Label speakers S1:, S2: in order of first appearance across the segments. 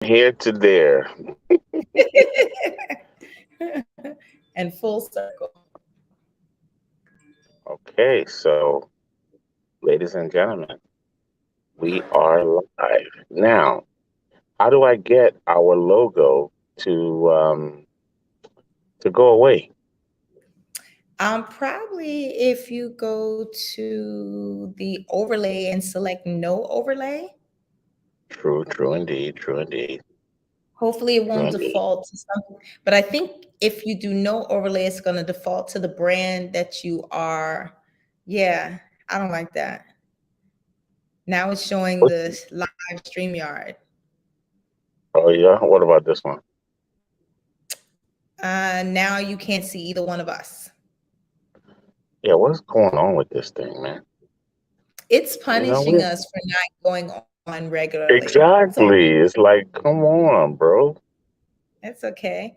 S1: here to there.
S2: And full circle.
S1: Okay, so ladies and gentlemen, we are live now. How do I get our logo to go away?
S2: Probably if you go to the overlay and select no overlay,
S1: True, true indeed, true indeed,
S2: hopefully it
S1: true
S2: won't
S1: indeed.
S2: default to something. But I think if you do no overlay, it's going to default to the brand that you are. Yeah, I don't like that. Now it's showing
S1: What-
S2: the live StreamYard.
S1: Oh yeah, what about this one?
S2: Now you can't see either one of us.
S1: Yeah, what's going on with this thing, man?
S2: It's
S1: You know,
S2: punishing us for not going on regularly. That's all.
S1: exactly. It's like, come on, bro.
S2: That's okay.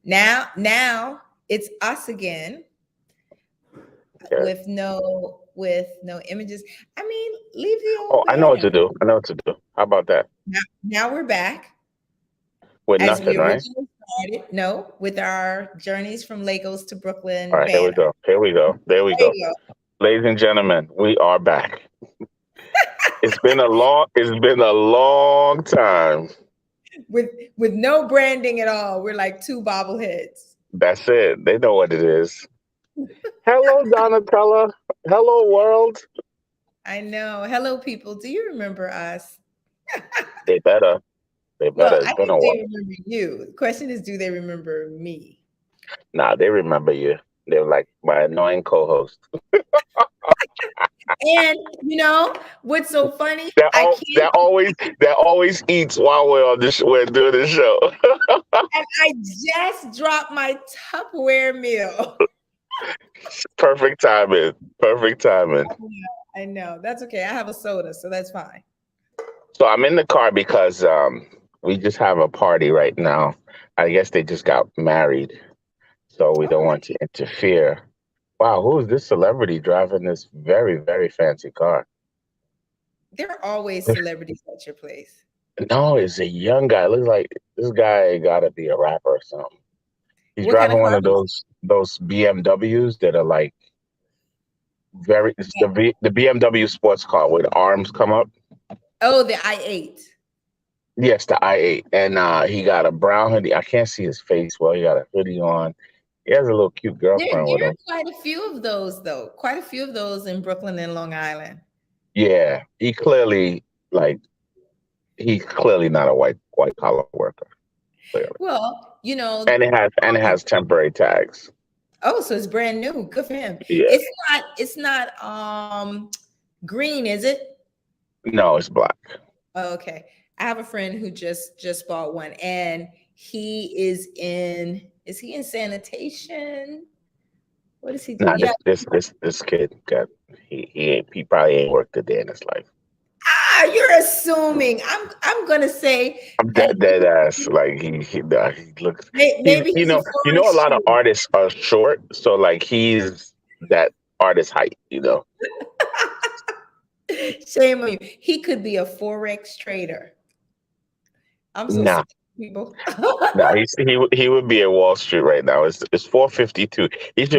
S2: Now it's us again
S1: Okay.
S2: with no images. I mean, leave the
S1: Oh,
S2: old
S1: I know what to
S2: banner.
S1: do. I know what to do. How about that?
S2: Now we're back
S1: With
S2: as
S1: nothing,
S2: we
S1: right?
S2: originally started. No, with our journeys from Lagos to
S1: All
S2: Brooklyn
S1: right, here we
S2: banner.
S1: go. Here we go. There we
S2: There
S1: go.
S2: you go.
S1: Ladies and gentlemen, we are back. It's been a long time.
S2: With no branding at all. We're like two bobbleheads.
S1: That's it. They know what it is. Hello, Donatella. Hello, world.
S2: I know. Hello, people. Do you remember us?
S1: They better. They
S2: Well,
S1: better.
S2: I
S1: It's been
S2: think
S1: a while.
S2: they remember you. The question is, do they remember me?
S1: Nah, they remember you. They're like my annoying co-host.
S2: And what's so funny?
S1: That
S2: I
S1: all
S2: can't,
S1: that always eats while we're doing the show.
S2: and I just dropped my Tupperware meal.
S1: Perfect timing. Perfect timing.
S2: I know. That's okay. I have a soda, so that's fine.
S1: So I'm in the car because we just have a party right now. I guess they just got married, so we
S2: Oh,
S1: don't want
S2: nice.
S1: to interfere. Wow, who is this celebrity driving this very, very fancy car?
S2: There are always celebrities at your place.
S1: No, it's a young guy. Looks like this guy got to be a rapper or something. He's
S2: What kind
S1: driving
S2: of
S1: one
S2: car
S1: of
S2: is
S1: those BMWs that are like very it's
S2: it?
S1: the BMW sports car where the arms come up.
S2: Oh, the i8.
S1: Yes, the i8, and he got a brown hoodie. I can't see his face well. He got a hoodie on. He has a little cute
S2: There,
S1: girlfriend with
S2: there are
S1: him.
S2: quite a few of those, though. Quite a few of those in Brooklyn and Long Island.
S1: Yeah, he's clearly not a white collar worker. Clearly,
S2: Well,
S1: and it has temporary tags.
S2: oh, so it's brand new. Good for him.
S1: Yeah,
S2: It's not green, is it?
S1: no, it's black.
S2: Oh, okay. I have a friend who just bought one, and is he in sanitation? What does he do?
S1: Nah,
S2: Yeah.
S1: this kid got he probably ain't worked a day in his life.
S2: You're assuming. I'm gonna say
S1: I'm
S2: that
S1: dead ass. Like he looks he's
S2: maybe he's a
S1: a
S2: forest
S1: lot of
S2: trader.
S1: artists are short, so like he's that artist height.
S2: Shame on you. He could be a forex trader. I'm so
S1: Nah,
S2: sick of people.
S1: nah, he would be at Wall Street right now. It's 4:52.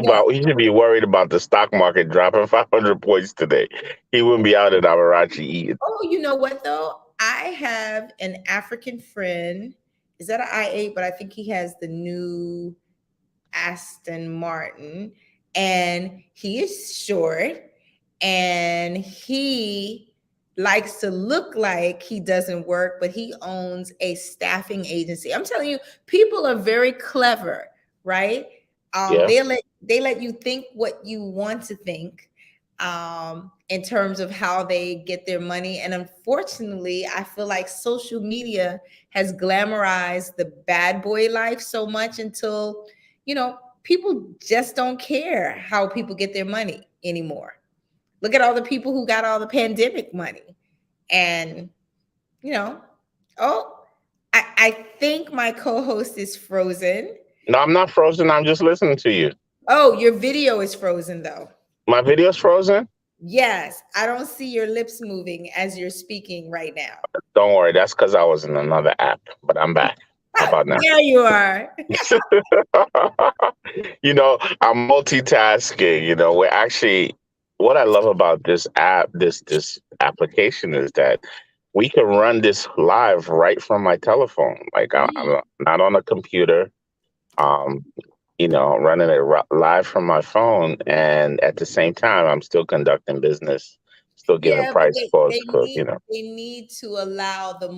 S2: No.
S1: He should be worried about the stock market dropping 500 points today. He wouldn't be out at Amarachi eating.
S2: Oh, you know what though? I have an African friend. Is that an i8? But I think he has the new Aston Martin, and he is short, and he likes to look like he doesn't work, but he owns a staffing agency. I'm telling you, people are very clever, right?
S1: Yeah.
S2: They let you think what you want to think, in terms of how they get their money. And unfortunately, I feel like social media has glamorized the bad boy life so much until people just don't care how people get their money anymore. Look at all the people who got all the pandemic money. And, you know, oh, I think my co host is frozen.
S1: No, I'm not frozen. I'm just listening to you.
S2: Oh, your video is frozen though.
S1: My video's frozen.
S2: Yes, I don't see your lips moving as you're speaking right now.
S1: Don't worry, that's because I was in another app, but I'm back. How about now?
S2: There you are.
S1: I'm multitasking. We're actually, what I love about this app, this application is that we can run this live right from my telephone. Like
S2: Mm.
S1: I'm not on a computer. Um, running it live from my phone, and at the same time, I'm still conducting business, still giving
S2: Yeah, but
S1: price quotes.
S2: they need to allow the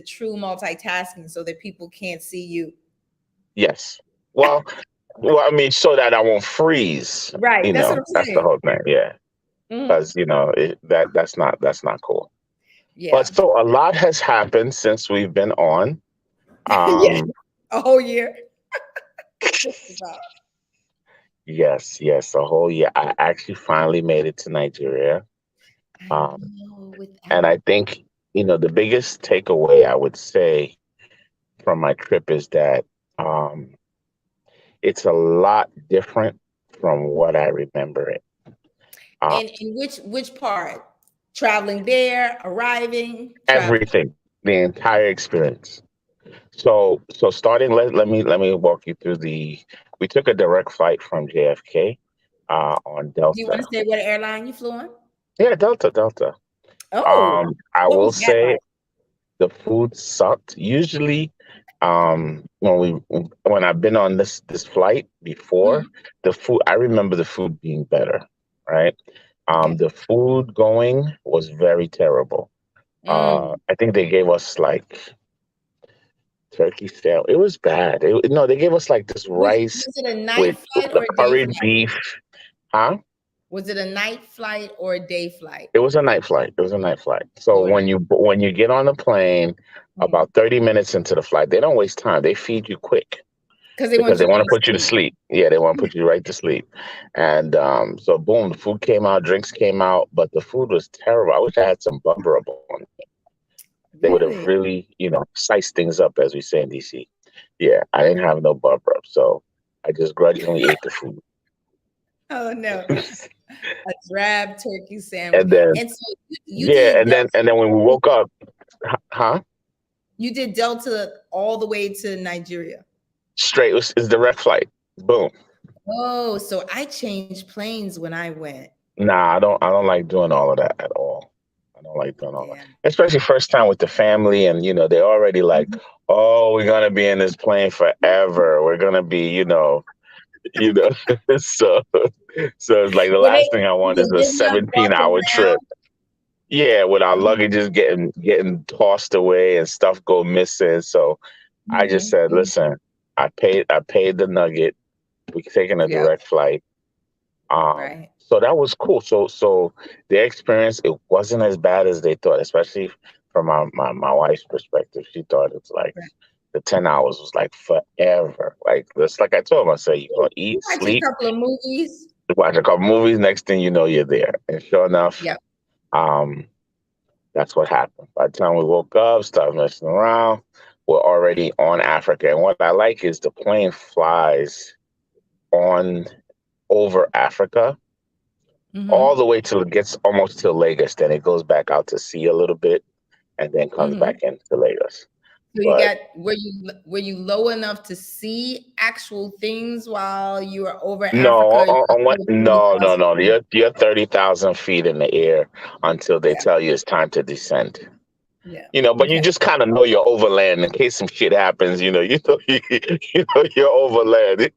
S2: true multitasking so that people can't see you.
S1: Yes. Well, I mean, so that I won't freeze.
S2: Right. That's what I'm
S1: That's the
S2: saying.
S1: whole thing. Yeah,
S2: Mhm.
S1: because that's not cool. But
S2: Yeah.
S1: so a lot has happened since we've been on.
S2: Yeah.
S1: Um,
S2: A whole year. Just about.
S1: yes, yes, a whole year. I actually finally made it to Nigeria.
S2: I
S1: Um,
S2: know
S1: and
S2: without.
S1: I think, the biggest takeaway I would say from my trip is that um, it's a lot different from what I remember it. Uh,
S2: And in which part? Traveling there, arriving, traveling.
S1: Everything, the entire experience. So starting, let me walk you through the. We took a direct flight from JFK on
S2: Do you want to
S1: Delta.
S2: say what airline you flew on?
S1: Yeah, Delta.
S2: Oh,
S1: I
S2: what
S1: will
S2: was that
S1: say
S2: like?
S1: the food sucked. Usually, when I've been on this flight before,
S2: Mhm.
S1: the food, I remember the food being better, right?
S2: Okay.
S1: The food going was very terrible.
S2: Mm.
S1: I think they gave us like turkey sandwich. It was bad. No, they gave us like this rice
S2: Was it a night
S1: with
S2: flight
S1: the
S2: or a day
S1: curried
S2: flight?
S1: beef. Huh?
S2: Was it a night flight or a day flight?
S1: It was a night flight. It was a night flight. So
S2: Oh, a night.
S1: when you get on the plane,
S2: Because
S1: about 30 minutes into the flight, they don't waste time. They feed you quick
S2: they
S1: because
S2: want
S1: they
S2: you to
S1: want
S2: go
S1: to
S2: to
S1: put you to
S2: sleep.
S1: sleep. Yeah, they want to put you right to sleep. And so boom, the food came out, drinks came out, but the food was terrible. I wish I had some butter up on. They would have
S2: Really?
S1: really, sliced things up, as we say in DC. Yeah, I didn't have no butter up, so I just grudgingly ate the food.
S2: Oh no. A drab turkey sandwich.
S1: And then
S2: And so you
S1: yeah,
S2: did
S1: and then when we
S2: Delta,
S1: woke up, huh?
S2: you did Delta all the way to Nigeria.
S1: Straight is direct flight. Boom.
S2: Oh, so I changed planes when I went.
S1: Nah, I don't like doing all of that at all. I don't like doing all that.
S2: Yeah.
S1: Especially first time with the family and they're already like,
S2: Mhm.
S1: "Oh, we're going to be in this plane forever. We're going to be, you know." so so it's like the
S2: Were they
S1: last thing I want
S2: did
S1: is
S2: they
S1: a
S2: give enough walk
S1: 17-hour
S2: around?
S1: trip. Yeah, with our
S2: Mhm.
S1: luggage just getting tossed away and stuff go missing. So I just
S2: Mhm.
S1: said,
S2: Mhm.
S1: "Listen, I paid the nugget. We're taking a
S2: Yep.
S1: direct flight."
S2: Right.
S1: So that was cool. So their experience, it wasn't as bad as they thought, especially from my wife's perspective. She thought it's like
S2: Right.
S1: the 10 hours was like forever. Like that's like I told him, I said, you're gonna
S2: You
S1: eat,
S2: watch a
S1: sleep,
S2: couple of movies.
S1: watch a couple movies, next thing you know, you're there. And sure enough,
S2: Yep.
S1: um, that's what happened. By the time we woke up, started messing around, we're already on Africa. And what I like is the plane flies on over Africa all
S2: Mhm.
S1: the way till it gets almost to Lagos. Then it goes back out to sea a little bit and then comes
S2: Mhm.
S1: back into Lagos.
S2: So you
S1: But
S2: got were you low enough to see actual things while you were over
S1: no,
S2: Africa? You were still
S1: no, no,
S2: 20,000
S1: no.
S2: feet?
S1: You're 30,000 feet in the air until they
S2: Yeah.
S1: tell you it's time to descend.
S2: Yeah.
S1: But you
S2: Okay.
S1: just kind of know you're overland in case some shit happens. You're overland.
S2: Right.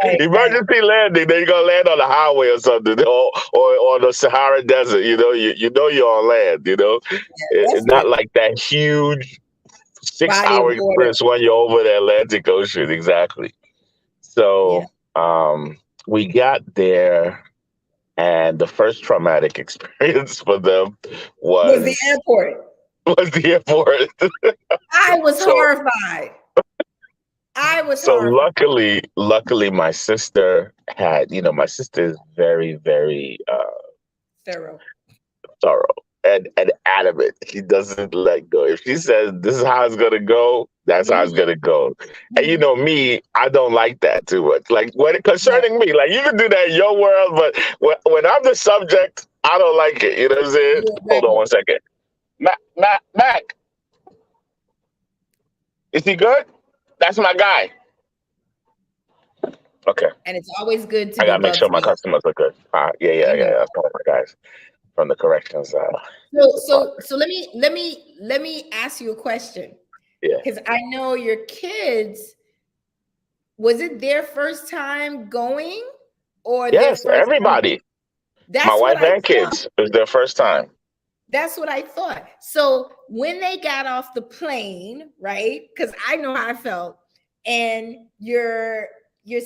S2: Right.
S1: Emergency landing. Then you're gonna land on the highway or something, or the Sahara Desert. You know you're on land.
S2: That's
S1: Not
S2: good.
S1: like that huge six
S2: Body of
S1: hour
S2: water.
S1: experience when you're over the Atlantic Ocean. Exactly.
S2: Yeah.
S1: So we got there, and the first traumatic experience for them
S2: Was the
S1: was
S2: airport.
S1: was the airport.
S2: I was
S1: so
S2: horrified. I was
S1: so
S2: horrified.
S1: luckily my sister my sister is very, very
S2: Thorough.
S1: thorough and adamant. She doesn't let go. If she says this is how it's gonna go, that's how it's
S2: Mhm.
S1: gonna go. And
S2: Mhm.
S1: me, I don't like that too much. Like when
S2: Right.
S1: concerning me, like you can do that in your world, but when I'm the subject, I don't like it. You know what I'm saying?
S2: You're
S1: Hold on
S2: regular.
S1: one second. Mac, is he good? That's my guy. Okay.
S2: And it's always good to
S1: I
S2: be
S1: gotta make sure my
S2: bubbly.
S1: customers are good. Yeah,
S2: I
S1: yeah, yeah.
S2: know.
S1: That's one of my guys from the corrections department.
S2: So let me ask you a question,
S1: Yeah.
S2: because I know your kids, was it their first time going or their
S1: Yes,
S2: first time?
S1: everybody. My
S2: That's what
S1: wife
S2: I
S1: and
S2: thought.
S1: kids. It was their first time.
S2: That's what I thought. So when they got off the plane, right? Because I know how I felt, and you're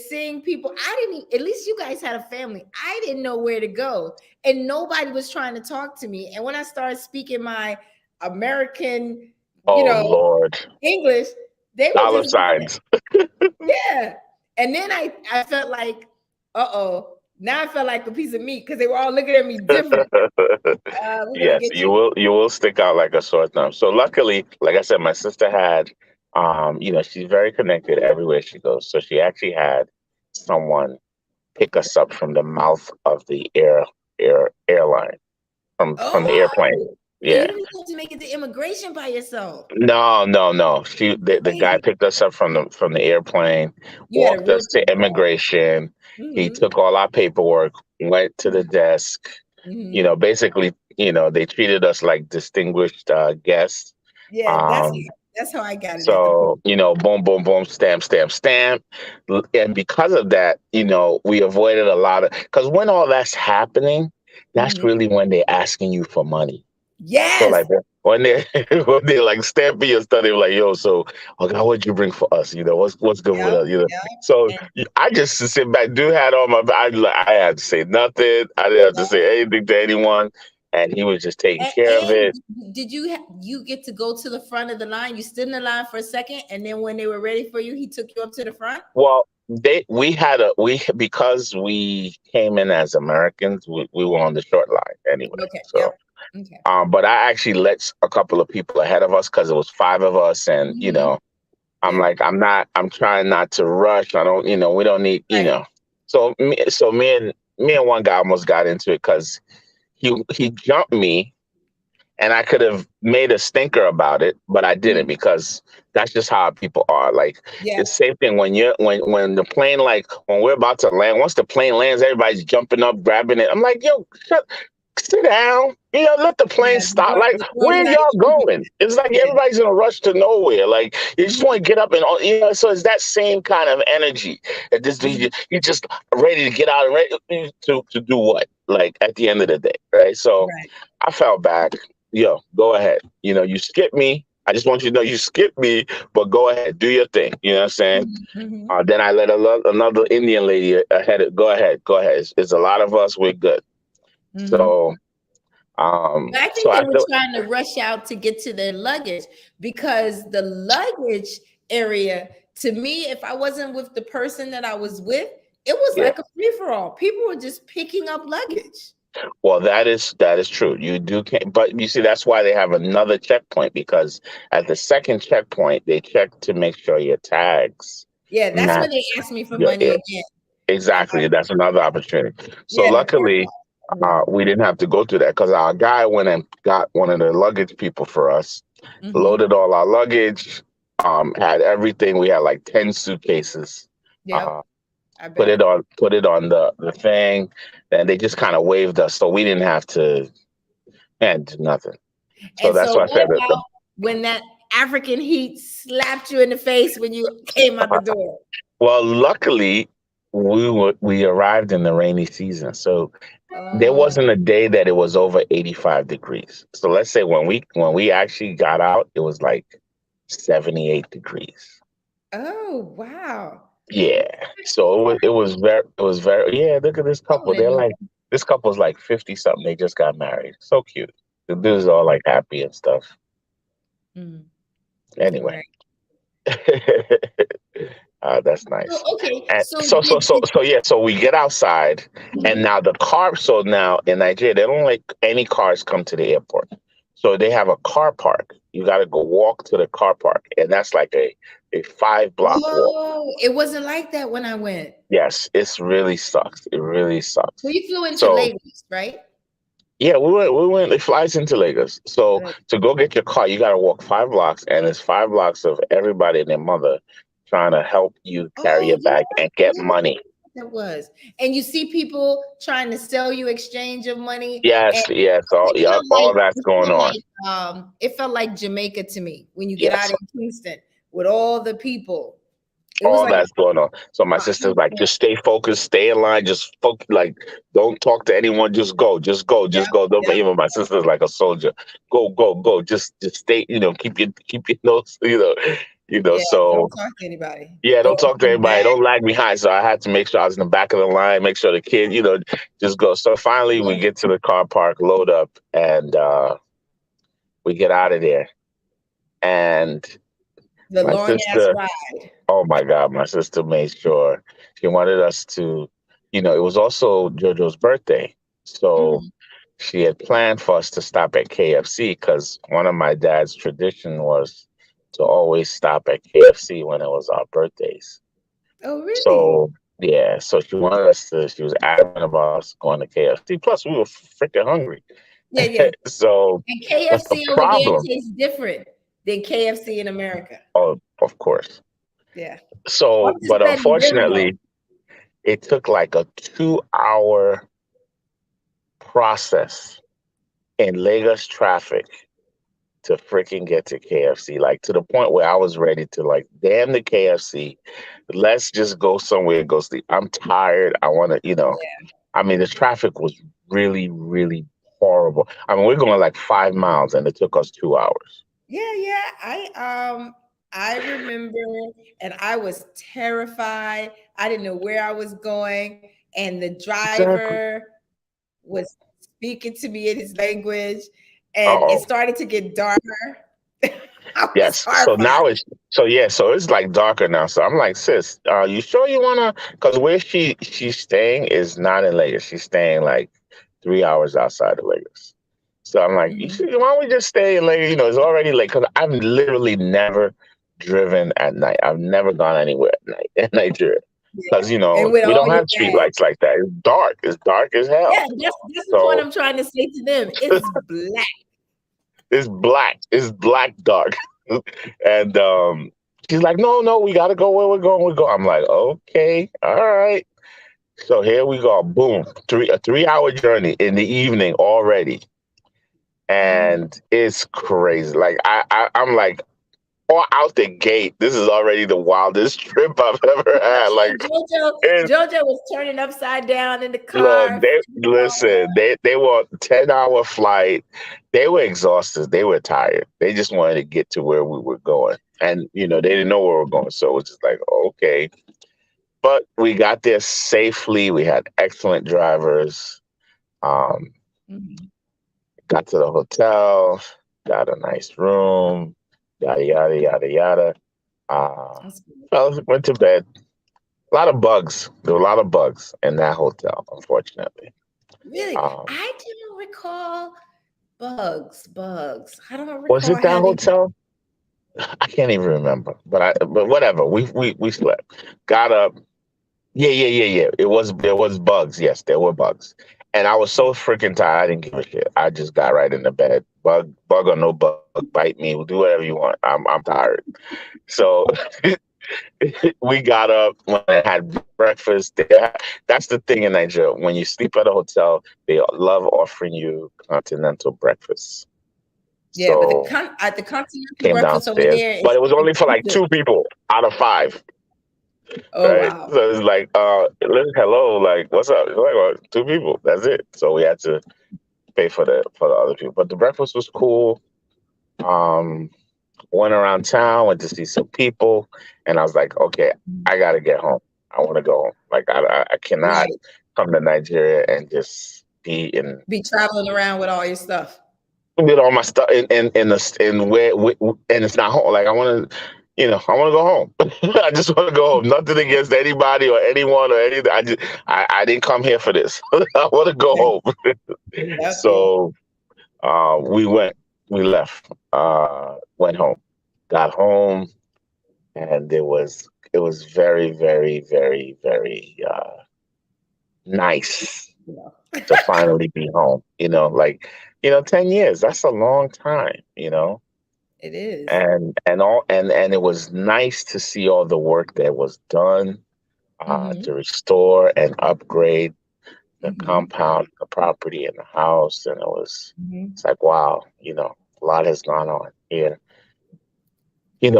S2: seeing people. I didn't. At least you guys had a family. I didn't know where to go, and nobody was trying to talk to me. And when I started speaking my American, you
S1: Oh
S2: know,
S1: Lord.
S2: English, they were
S1: Dollar
S2: just looking
S1: signs.
S2: at, yeah. And then I felt like, uh-oh. Now I felt like a piece of meat because they were all looking at me different. We're gonna
S1: Yes,
S2: get you.
S1: you will stick out like a sore thumb. So luckily, like I said, my sister had she's very connected everywhere she goes. So she actually had someone pick us up from the mouth of the airline from the airplane.
S2: Oh, so you
S1: Yeah.
S2: didn't have to make it to immigration by yourself.
S1: No, no, no. The guy
S2: Wait,
S1: picked us up from the airplane,
S2: you had a
S1: walked
S2: real
S1: us to
S2: good call.
S1: immigration. He
S2: Mm-hmm.
S1: took all our paperwork, went to the desk.
S2: Mm-hmm.
S1: Basically, they treated us like distinguished guests.
S2: Yeah,
S1: Um,
S2: that's how I got it at the
S1: so,
S2: pool.
S1: boom, boom, boom, stamp, stamp, stamp. And because of that, we avoided a lot of, because when all that's happening, that's
S2: Mm-hmm.
S1: really when they're asking you for money. So
S2: Yes.
S1: like when they when they like stamping your stuff, they were like, "Yo, so okay, what'd you bring for us? What's good with
S2: Yep.
S1: us?
S2: Yep.
S1: So
S2: And
S1: I just sit back, dude had on my. I had to say nothing. I didn't have to say anything to anyone, and he was just taking care of it.
S2: did you get to go to the front of the line? You stood in the line for a second, and then when they were ready for you, he took you up to the front.
S1: Well, we because we came in as Americans, we were on the short line anyway.
S2: Okay.
S1: So.
S2: Yep. Okay.
S1: But I actually let a couple of people ahead of us because it was five of us, and
S2: Mm-hmm.
S1: I'm
S2: Yeah.
S1: like, I'm trying not to rush. I don't, we don't need,
S2: Right.
S1: So me and one guy almost got into it because he jumped me, and I could have made a stinker about it, but I didn't
S2: Mhm.
S1: because that's just how people are. Like
S2: Yeah.
S1: it's the same thing when the plane, like when we're about to land. Once the plane lands, everybody's jumping up, grabbing it. I'm like, yo, sit down. Let the plane
S2: Yeah.
S1: stop. Like,
S2: The door
S1: where
S2: is not
S1: y'all
S2: even
S1: going? It's like
S2: open.
S1: everybody's in a rush to nowhere. Like, you just want
S2: Mhm.
S1: to get up and, so it's that same kind of energy. That this
S2: Mhm.
S1: you're just ready to get out and ready to do what? Like at the end of the day, right? So
S2: Right.
S1: I felt bad. Yo, go ahead. You skip me. I just want you to know you skip me, but go ahead, do your thing. You know what I'm saying?
S2: Mhm. Mhm.
S1: Then I let another Indian lady ahead. Go ahead, go ahead. It's a lot of us. We're good.
S2: Mhm.
S1: So,
S2: But I
S1: so
S2: think they were
S1: after,
S2: trying to rush out to get to their luggage, because the luggage area, to me, if I wasn't with the person that I was with, it was
S1: yeah.
S2: like a free for all. People were just picking up luggage.
S1: Well, that is true. You do, but you see, that's why they have another checkpoint because at the second checkpoint, they check to make sure your tags
S2: Yeah, that's when they
S1: match
S2: asked me for
S1: your
S2: money again.
S1: exactly. That's another opportunity. So
S2: Yeah, in the parking
S1: luckily,
S2: lot. Yeah.
S1: we didn't have to go through that because our guy went and got one of the luggage people for us,
S2: Mm-hmm.
S1: loaded all our luggage, had everything. We had like 10 suitcases.
S2: Yep.
S1: Uh,
S2: I
S1: put it
S2: bet.
S1: on the thing, and they just kind of waved us, so we didn't have to and do nothing. So
S2: And
S1: that's
S2: so,
S1: why I
S2: what
S1: said that.
S2: about when that African heat slapped you in the face when you came out the door?
S1: Well, luckily, we arrived in the rainy season, so there
S2: Oh,
S1: wasn't a day that it was over 85 degrees. So let's say when we actually got out, it was like 78 degrees.
S2: oh, wow.
S1: Yeah. So it was very yeah. Look at this
S2: I
S1: couple.
S2: want to
S1: They're
S2: know.
S1: like this couple's like 50 something. They just got married. So cute. The dude's all like happy and stuff.
S2: Mm,
S1: Anyway.
S2: right.
S1: That's
S2: So,
S1: nice.
S2: okay.
S1: And
S2: So,
S1: so yeah, so we get outside and
S2: Mhm.
S1: now the car, so now in Nigeria, they don't let any cars come to the airport. So they have a car park. You gotta go walk to the car park. And that's like a 5 block walk.
S2: Oh, it wasn't like that when I went.
S1: Yes, it's really sucks. It really
S2: So
S1: sucks.
S2: you flew into
S1: So
S2: Lagos, right?
S1: Yeah, we went. It flies into Lagos. So
S2: Good.
S1: to go get your car, you got to walk 5 blocks, and it's 5 blocks of everybody and their mother trying to help you carry
S2: Oh
S1: your
S2: yeah,
S1: bag and get
S2: yeah,
S1: money.
S2: that was. And you see people trying to sell you exchange of money, and
S1: Yes, yes, all
S2: it
S1: yeah,
S2: felt like
S1: all that's going on.
S2: it felt like Jamaica to me when you get out
S1: Yes,
S2: in Kingston with all the people. It was
S1: all
S2: like
S1: that's going on. So my
S2: a
S1: sister's like,
S2: hustling.
S1: just stay focused, stay in line, just focus. Like, don't talk to anyone. Just go, just go,
S2: Yep,
S1: just go. Don't,
S2: yep,
S1: even my sister's like a soldier. Go, go, go. Just stay. Keep your nose.
S2: yeah. Don't
S1: So
S2: talk to anybody.
S1: yeah,
S2: Go
S1: don't talk to
S2: open your
S1: anybody.
S2: bag.
S1: Don't lag behind. So I had to make sure I was in the back of the line. Make sure the kid, just go. So finally, we
S2: Yeah.
S1: get to the car park, load up, and we get out of there. And
S2: The
S1: my
S2: long ass
S1: sister,
S2: ride.
S1: oh my God, my sister made sure she wanted us to, it was also JoJo's birthday. So
S2: Mhm.
S1: she had planned for us to stop at KFC because one of my dad's tradition was to always stop at KFC when it was our birthdays.
S2: Oh really?
S1: So yeah, so she wanted us to. She was adamant about us going to KFC. Plus, we were freaking hungry.
S2: Yeah, yeah.
S1: So,
S2: And
S1: but the
S2: KFC over there
S1: problem,
S2: tastes different than KFC in America.
S1: oh, of course.
S2: Yeah. Well,
S1: So,
S2: I'm just
S1: but
S2: letting them know.
S1: unfortunately, it took like a 2 hour process in Lagos traffic to freaking get to KFC. Like to the point where I was ready to like, damn the KFC. Let's just go somewhere and go sleep. I'm tired. I want to, I mean, the traffic was really, really horrible. I mean, we're going like 5 miles and it took us 2 hours.
S2: Yeah, yeah. I remember, and I was terrified. I didn't know where I was going, and the
S1: Exactly.
S2: driver was speaking to me in his language, and it
S1: Oh,
S2: started to get darker. I was
S1: yes. So
S2: horrified.
S1: now so it's like darker now. So I'm like, sis, you sure you wanna? Because where she's staying is not in Lagos. She's staying like 3 hours outside of Lagos. So I'm like,
S2: Mhm.
S1: why don't we just stay in Lagos? It's already late. Because I've literally never driven at night. I've never gone anywhere at night in Nigeria. Because
S2: And with
S1: we
S2: all
S1: don't
S2: your
S1: have street
S2: bags.
S1: lights like that. It's dark. It's dark as
S2: Yeah,
S1: hell.
S2: that's the point
S1: So
S2: I'm trying to say to them. It's black.
S1: it's black. It's black dark. And she's like, no, no, we gotta go where we're going. We go. I'm like, okay, all right. So here we go. Boom. A 3 hour journey in the evening already.
S2: Mhm.
S1: And it's crazy. Like I'm like, all out the gate. This is already the wildest trip I've ever
S2: I'm
S1: had.
S2: sure
S1: Like it,
S2: JoJo was turning upside down in the
S1: look,
S2: car.
S1: they
S2: Flipping over.
S1: listen, they were 10-hour flight. They were exhausted. They were tired. They just wanted to get to where we were going. And they didn't know where we were going. So it was just like, okay. But we got there safely. We had excellent drivers. Um,
S2: Mhm.
S1: got to the hotel, got a nice room, yada yada yada yada. Uh,
S2: That's good.
S1: went to bed. A lot of bugs. There were a lot of bugs in that hotel, unfortunately.
S2: Really,
S1: Um,
S2: I didn't recall bugs. I don't
S1: was
S2: recall
S1: it that
S2: having.
S1: hotel? I can't even remember. But whatever. We slept. Got up. Yeah, yeah, yeah, yeah. There was bugs. Yes, there were bugs. And I was so freaking tired. I didn't give a shit. I just got right into bed. Bug or no bug, bite me. Do whatever you want. I'm tired. So we got up when I had breakfast. That's the thing in Nigeria. When you sleep at a hotel, they love offering you continental breakfast.
S2: Yeah, but
S1: So
S2: the continental
S1: came
S2: breakfast over
S1: downstairs,
S2: there
S1: but
S2: is
S1: it was only for like
S2: expensive.
S1: 2 people out of 5.
S2: Oh
S1: Right.
S2: wow.
S1: So it's like, hello, like, what's up? It's like, well, 2 people. That's it. So we had to pay for the other people. But the breakfast was cool. Um, went around town, went to see some people, and I was like, okay, I gotta get home. I want to go home. Like I cannot
S2: Right.
S1: come to Nigeria and just be in
S2: Be traveling around with all your stuff.
S1: with all my stuff in and it's not home. Like I want to go home. I just want to go home. Nothing against anybody or anyone or anything. I didn't come here for this. I want to go
S2: Yeah.
S1: home.
S2: Yep. Yeah.
S1: So we left, went home, got home, and it was very, very, very, very nice.
S2: Yeah.
S1: to finally be home. 10 years, that's a long time,
S2: It is.
S1: and it was nice to see all the work that was done
S2: Mm-hmm.
S1: to restore and upgrade the
S2: Mm-hmm.
S1: compound, the property, and the house. And
S2: Mm-hmm.
S1: it's like, wow, a lot has gone on here.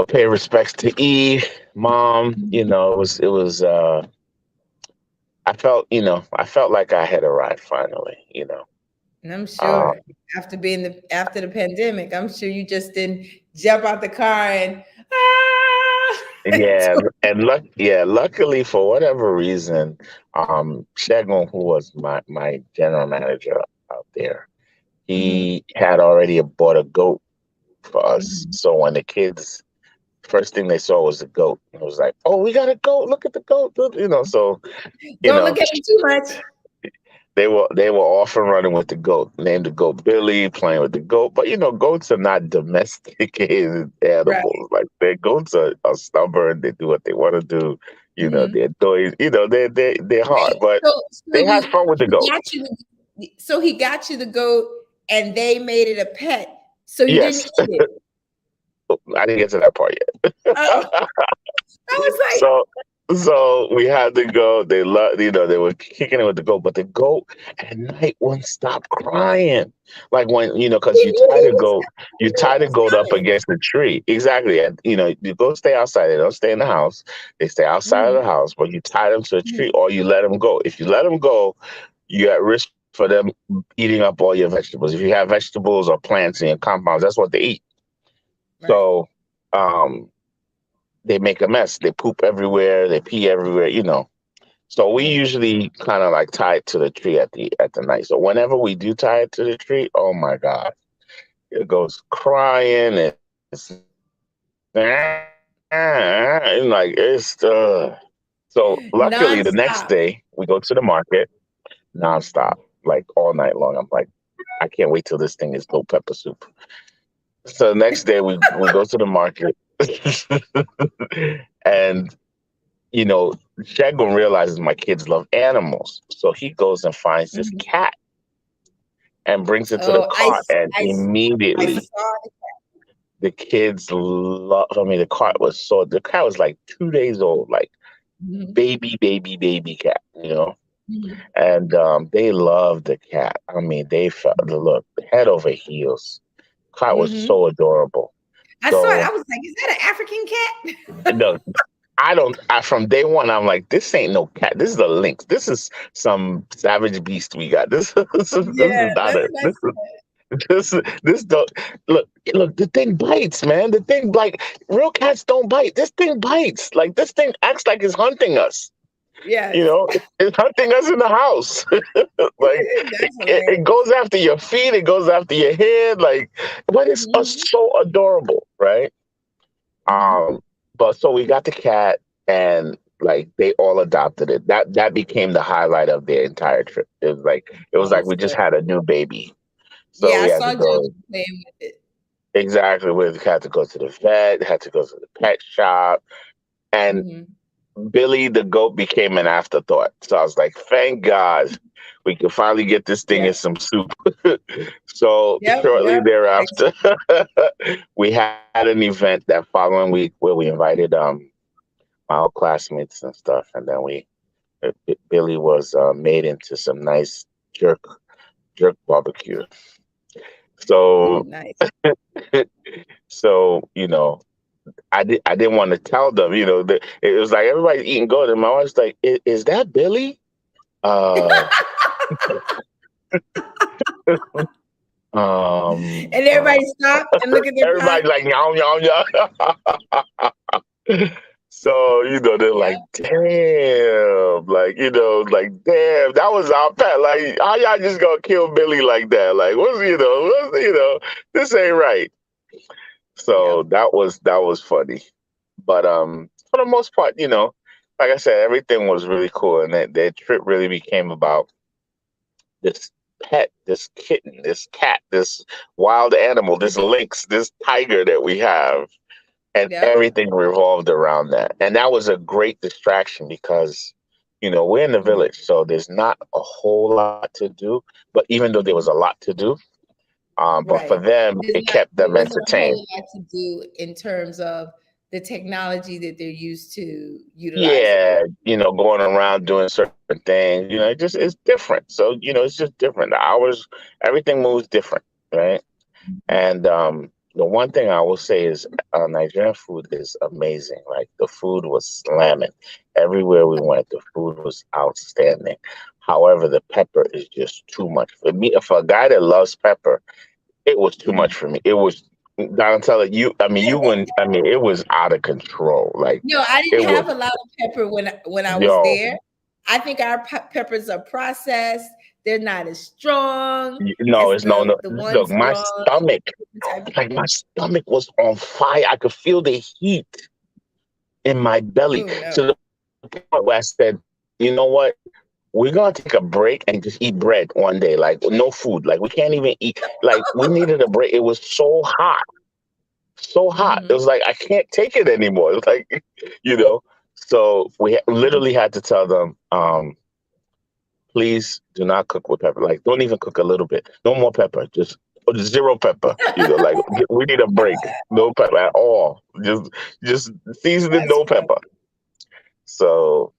S1: Pay respects to mom. I felt like I had arrived finally.
S2: And I'm
S1: Uh,
S2: sure after the pandemic, I'm sure you just didn't jump out the car and
S1: yeah, and luckily for whatever reason, Shagun, who was my general manager out there,
S2: Mhm,
S1: he had already bought a goat for us.
S2: mhm.
S1: So when the kids first thing they saw was the goat, it was like, "Oh, we got a goat! Look at the goat!" So you
S2: Don't
S1: know,
S2: look at me too much.
S1: they were off and running with the goat. Named the goat Billy, playing with the goat. But goats are not domesticated
S2: Right.
S1: animals. Like their goats are stubborn. They do what they want to do.
S2: Mhm.
S1: They're doing. They're hard,
S2: Wait,
S1: but
S2: so
S1: they had fun with the
S2: he
S1: goat.
S2: got you so he got you the goat and they made it a pet. So you didn't
S1: Yes,
S2: eat it.
S1: I didn't get to that part
S2: Oh,
S1: yet.
S2: I was like,
S1: So so we had to go. They love, they were kicking it with the goat, but the goat at night wouldn't stop crying. Like when,
S2: he
S1: because
S2: knew he
S1: you
S2: knew
S1: tie
S2: what
S1: the
S2: was
S1: goat up
S2: coming.
S1: against the tree. Exactly. And the goats stay outside. They don't stay in the house. They stay outside of the
S2: Mhm,
S1: house, but you tie them to a tree
S2: mhm.
S1: or you let them go. If you let them go, you're at risk for them eating up all your vegetables. If you have vegetables or plants in your compounds, that's what they eat.
S2: Right.
S1: So, um, they make a mess. They poop everywhere. They pee everywhere. So we
S2: Mm.
S1: usually kind of like tie it to the tree at the night. So whenever we do tie it to the tree, oh my God, it goes crying. And like so luckily the next
S2: Non-stop.
S1: day we go to the market nonstop, like all night long. I'm like, I can't wait till this thing is no pepper soup. So the next day we go to the market and you know, Shagun realizes my kids love animals. So he goes and finds this
S2: Mhm.
S1: cat and brings it to the
S2: Oh,
S1: cart. And
S2: I
S1: immediately
S2: saw it.
S1: the kids love, I mean, the cat was like 2 days old, like
S2: Mhm,
S1: baby, baby, baby cat.
S2: mhm,
S1: And they loved the cat. I mean, they felt the look, head over heels. Cat was
S2: mhm.
S1: so adorable.
S2: I saw it. I
S1: So,
S2: was like, "Is that an African cat?"
S1: no, I don't. From day one, I'm like, this ain't no cat. This is a lynx. This is some savage beast we got. This is
S2: Yeah,
S1: not
S2: that's
S1: a.
S2: what I
S1: This
S2: said.
S1: this don't look. The thing bites, man. The thing like real cats don't bite. This thing bites. Like this thing acts like it's hunting us.
S2: Yes.
S1: It's hunting us in the house. Like
S2: That's
S1: it
S2: hilarious.
S1: goes after your feet. It goes after your head. Like, but it's
S2: Mhm,
S1: so adorable, right?
S2: mhm.
S1: Um, but so we got the cat, and like they all adopted it. That became the highlight of their entire trip. It was like we just
S2: Understood.
S1: had a new baby. So
S2: Yeah, I
S1: we had to
S2: saw
S1: go
S2: Jojo playing with it.
S1: exactly. We had to go to the vet. Had to go to the pet shop, and
S2: Mhm.
S1: Billy the goat became an afterthought. So I was like, thank God we could finally get this thing in
S2: Yep.
S1: some soup. So
S2: Yep.
S1: shortly
S2: Yep.
S1: thereafter, we had an event that following week where we invited my old classmates and stuff, and then Billy was made into some nice jerk barbecue.
S2: Ooh,
S1: So
S2: nice.
S1: so I didn't want to tell them. It was like everybody's eating good, and my wife's like, Is that Billy?" Uh, um,
S2: And
S1: uh,
S2: everybody stopped and look at their plate.
S1: everybody's like, "Yum, yum, yum." So, they're
S2: Yeah.
S1: like, damn, like, damn, that was our pet. Like, how y'all just gonna kill Billy like that? Like, this ain't right. So
S2: Yep.
S1: that was funny. But for the most part, like I said, everything was really cool, and that trip really became about this pet, this kitten, this cat, this wild animal, this lynx, this tiger that we have, and
S2: Yep.
S1: everything revolved around that. And that was a great distraction because, we're in the
S2: Mhm.
S1: village, so there's not a whole lot to do. But even though there was a lot to do, but for
S2: Right.
S1: them, it kept
S2: There
S1: them
S2: wasn't a
S1: entertained.
S2: whole lot to do in terms of the technology that they're used to utilizing it.
S1: Yeah, going around doing certain things, it just it's different. So, it's just different. The hours, everything moves different, right? And the one thing I will say is Nigerian food is amazing. Like the food was slamming. Everywhere we went, the food was outstanding. However, the pepper is just too much for me. For a guy that loves pepper, it was too much
S2: Mhm.
S1: for me. It was Donatella, I mean, you wouldn't. I mean, it was out of control. Like
S2: No, I
S1: it
S2: didn't
S1: was,
S2: have a lot of pepper when I was
S1: yo,
S2: there. I think our peppers are processed. They're not as strong
S1: no,
S2: as
S1: it's no, no.
S2: the
S1: Look,
S2: ones
S1: my
S2: grown
S1: stomach,
S2: type of
S1: like my
S2: thing.
S1: stomach was on fire. I could feel the heat in my belly
S2: Oh no.
S1: to the point where I said, you know what? We're gonna take a break and just eat bread one day. Like no food. Like we can't even eat. Like we needed a break. It was so hot, so hot. It
S2: Hmm.
S1: was like I can't take it anymore. It was like, you know. So we literally had to tell them, please do not cook with pepper. Like don't even cook a little bit. No more pepper. Just zero pepper. Like we need a break. No pepper at all. Just seasoning,
S2: That's
S1: no
S2: funny.
S1: pepper. So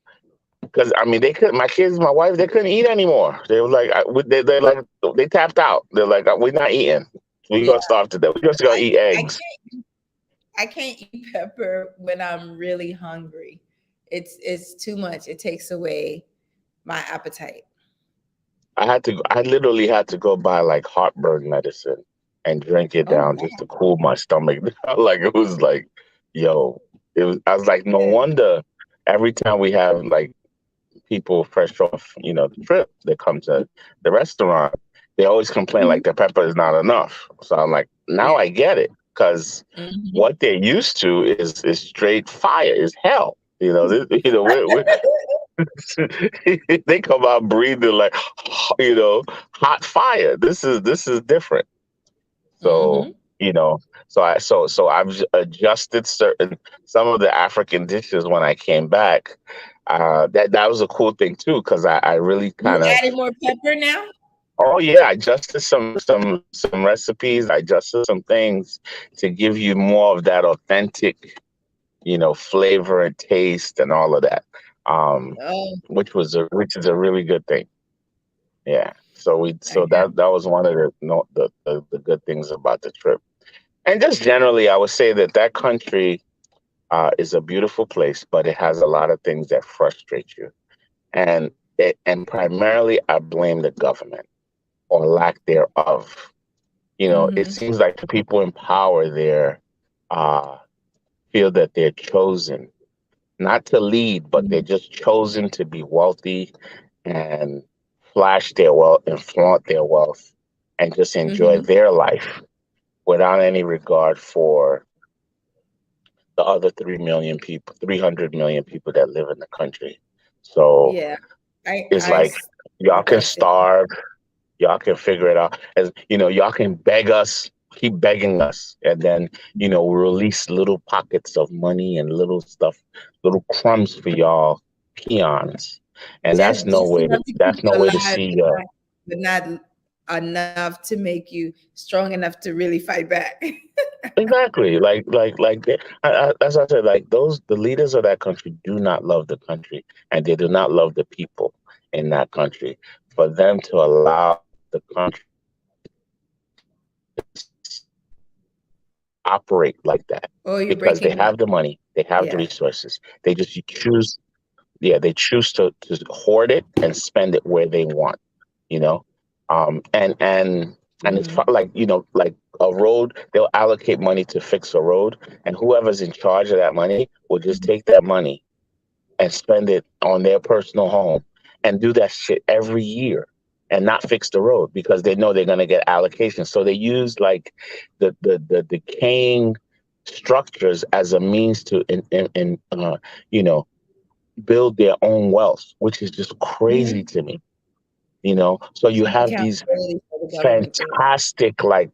S1: because I mean, they could. My kids, my wife, they couldn't eat anymore. They were like, they're like, they tapped out. They're like, we're not eating. We're
S2: Yeah,
S1: gonna starve to death. We're just gonna
S2: I
S1: eat
S2: I
S1: eggs.
S2: can't eat pepper when I'm really hungry. It's too much. It takes away my appetite.
S1: I literally had to go buy like heartburn medicine and drink it
S2: Oh
S1: down just
S2: wow.
S1: to cool my stomach. Like it was like, yo, it was. I was like, no
S2: Yeah.
S1: wonder every time we have like people fresh off, the trip that come to the restaurant, they always complain like
S2: Mhm.
S1: the pepper is not enough. So I'm like, now
S2: Yeah.
S1: I get it because
S2: Mhm.
S1: what they're used to is straight fire, is hell. We're they come out breathing like, hot fire. This is different. So
S2: Mhm.
S1: you know, so I've adjusted some of the African dishes when I came back. That was a cool thing too, because I really
S2: You
S1: kind of,
S2: added more pepper now?
S1: oh yeah, I adjusted some recipes. I adjusted some things to give you more of that authentic, flavor and taste and all of that. Um,
S2: Oh,
S1: which is a really good thing. Yeah.
S2: I
S1: So
S2: got
S1: that was one of the no the good things about the trip. And just generally, I would say that that country is a beautiful place, but it has a lot of things that frustrate you. And primarily, I blame the government or lack thereof. It
S2: Mhm.
S1: seems like the people in power there uh, feel that they're chosen not to lead, but they're
S2: Mhm.
S1: just chosen to be wealthy and flash their wealth and flaunt their wealth and just enjoy
S2: Mhm.
S1: their life without any regard for the other 3 million people, 300 million people that live in the country. So
S2: Yeah.
S1: it's like y'all
S2: Get
S1: can
S2: that feeling.
S1: starve, y'all can figure it out. As y'all can beg us, keep begging us, and then release little pockets of money and little stuff, little crumbs for y'all peons. And
S2: Just enough to keep
S1: that's no
S2: you
S1: way to
S2: alive,
S1: see.
S2: but not enough to make you strong enough to really fight back.
S1: Exactly. As I said, like the leaders of that country do not love the country, and they do not love the people in that country. For them to allow the country operate like that,
S2: Oh, you're
S1: because they
S2: breaking up.
S1: have the money, they have the
S2: Yeah.
S1: resources, they just choose. Yeah, they choose to hoard it and spend it where they want. You know, and it's
S2: Mhm.
S1: like like a road. They'll allocate money to fix a road, and whoever's in charge of that money will just take that money and spend it on their personal home and do that shit every year and not fix the road because they know they're going to get allocations. So they use like the decaying structures as a means to you know build their own wealth, which is just crazy
S2: Mhm.
S1: to me. So you
S2: Keep
S1: have these
S2: accountability for the government there.
S1: fantastic, like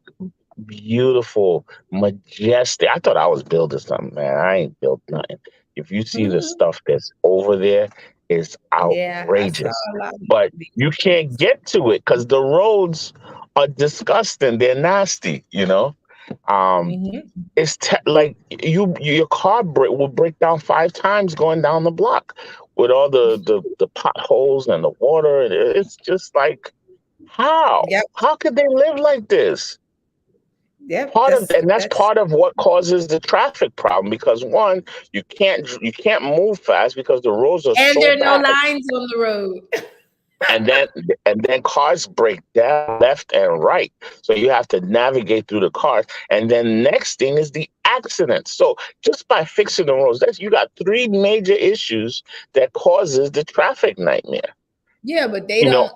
S1: beautiful, majestic. I thought I was building something, man. I ain't built nothing. If you see the
S2: Mhm.
S1: stuff that's over there, is
S2: Yeah, I saw
S1: outrageous.
S2: a lot of
S1: But
S2: these
S1: you can't
S2: things.
S1: get to it because the roads are disgusting. They're nasty, you know. Um,
S2: Hmm.
S1: like your car will break down 5 times going down the block with all the potholes and the water, and it's just like
S2: Yep,
S1: how could they live like this?
S2: yep.
S1: That's
S2: That's
S1: part of what causes the traffic problem because one, you can't move fast because the roads are
S2: and
S1: so
S2: there are no
S1: bad,
S2: lines on the road.
S1: and then cars break down left and right, so you have to navigate through the cars, and then next thing is the accidents. So just by fixing the roads, you got three major issues that causes the traffic nightmare.
S2: Yeah, but
S1: You know,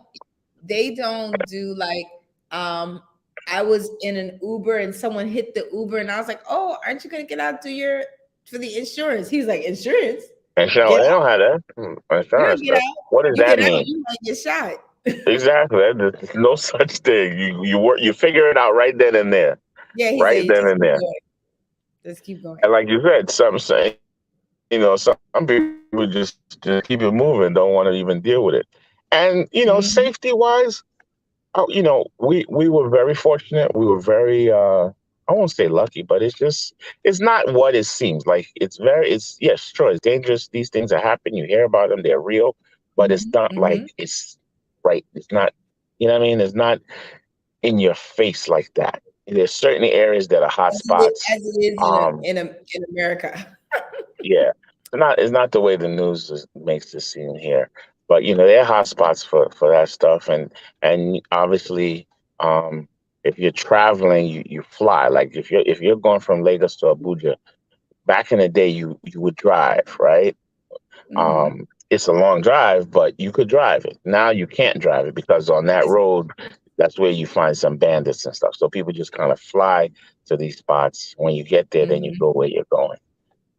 S2: they don't do like um I was in an Uber and someone hit the Uber and I was like, "Oh, aren't you going to get out to your for the insurance?" He's like, "Insurance?
S1: insurance,
S2: Get
S1: they
S2: out.
S1: don't have that.
S2: You don't
S1: Insurance.
S2: get out.
S1: What does
S2: You
S1: that
S2: get out,
S1: mean?
S2: you might get shot."
S1: Exactly. There's no such thing. You figure it out right then and there.
S2: Yeah, he said,
S1: Right
S2: "You
S1: then
S2: just
S1: and
S2: keep
S1: there.
S2: going. Just keep going."
S1: And like you said, some say, some people just keep it moving, don't want to even deal with it. And
S2: Mhm.
S1: safety wise, we were very fortunate. We were very I won't say lucky, but it's not what it seems. Like it's yes, sure, it's dangerous. These things that happen, you hear about them, they're real, but it's
S2: Mhm.
S1: not like
S2: Mhm.
S1: it's right. It's not, you know what I mean? It's not in your face like that. There's certain areas that are hot spots.
S2: As it is
S1: Um,
S2: in America.
S1: yeah, it's not the way the news makes it seem here. But there are hot spots for that stuff, and obviously, um, if you're traveling, you fly. Like if you're going from Lagos to Abuja, back in the day, you would drive, right?
S2: Mhm.
S1: It's a long drive, but you could drive it. Now you can't drive it because on that road, that's where you find some bandits and stuff. So people just kind of fly to these spots. When you get there, then you
S2: Mhm.
S1: go where you're going.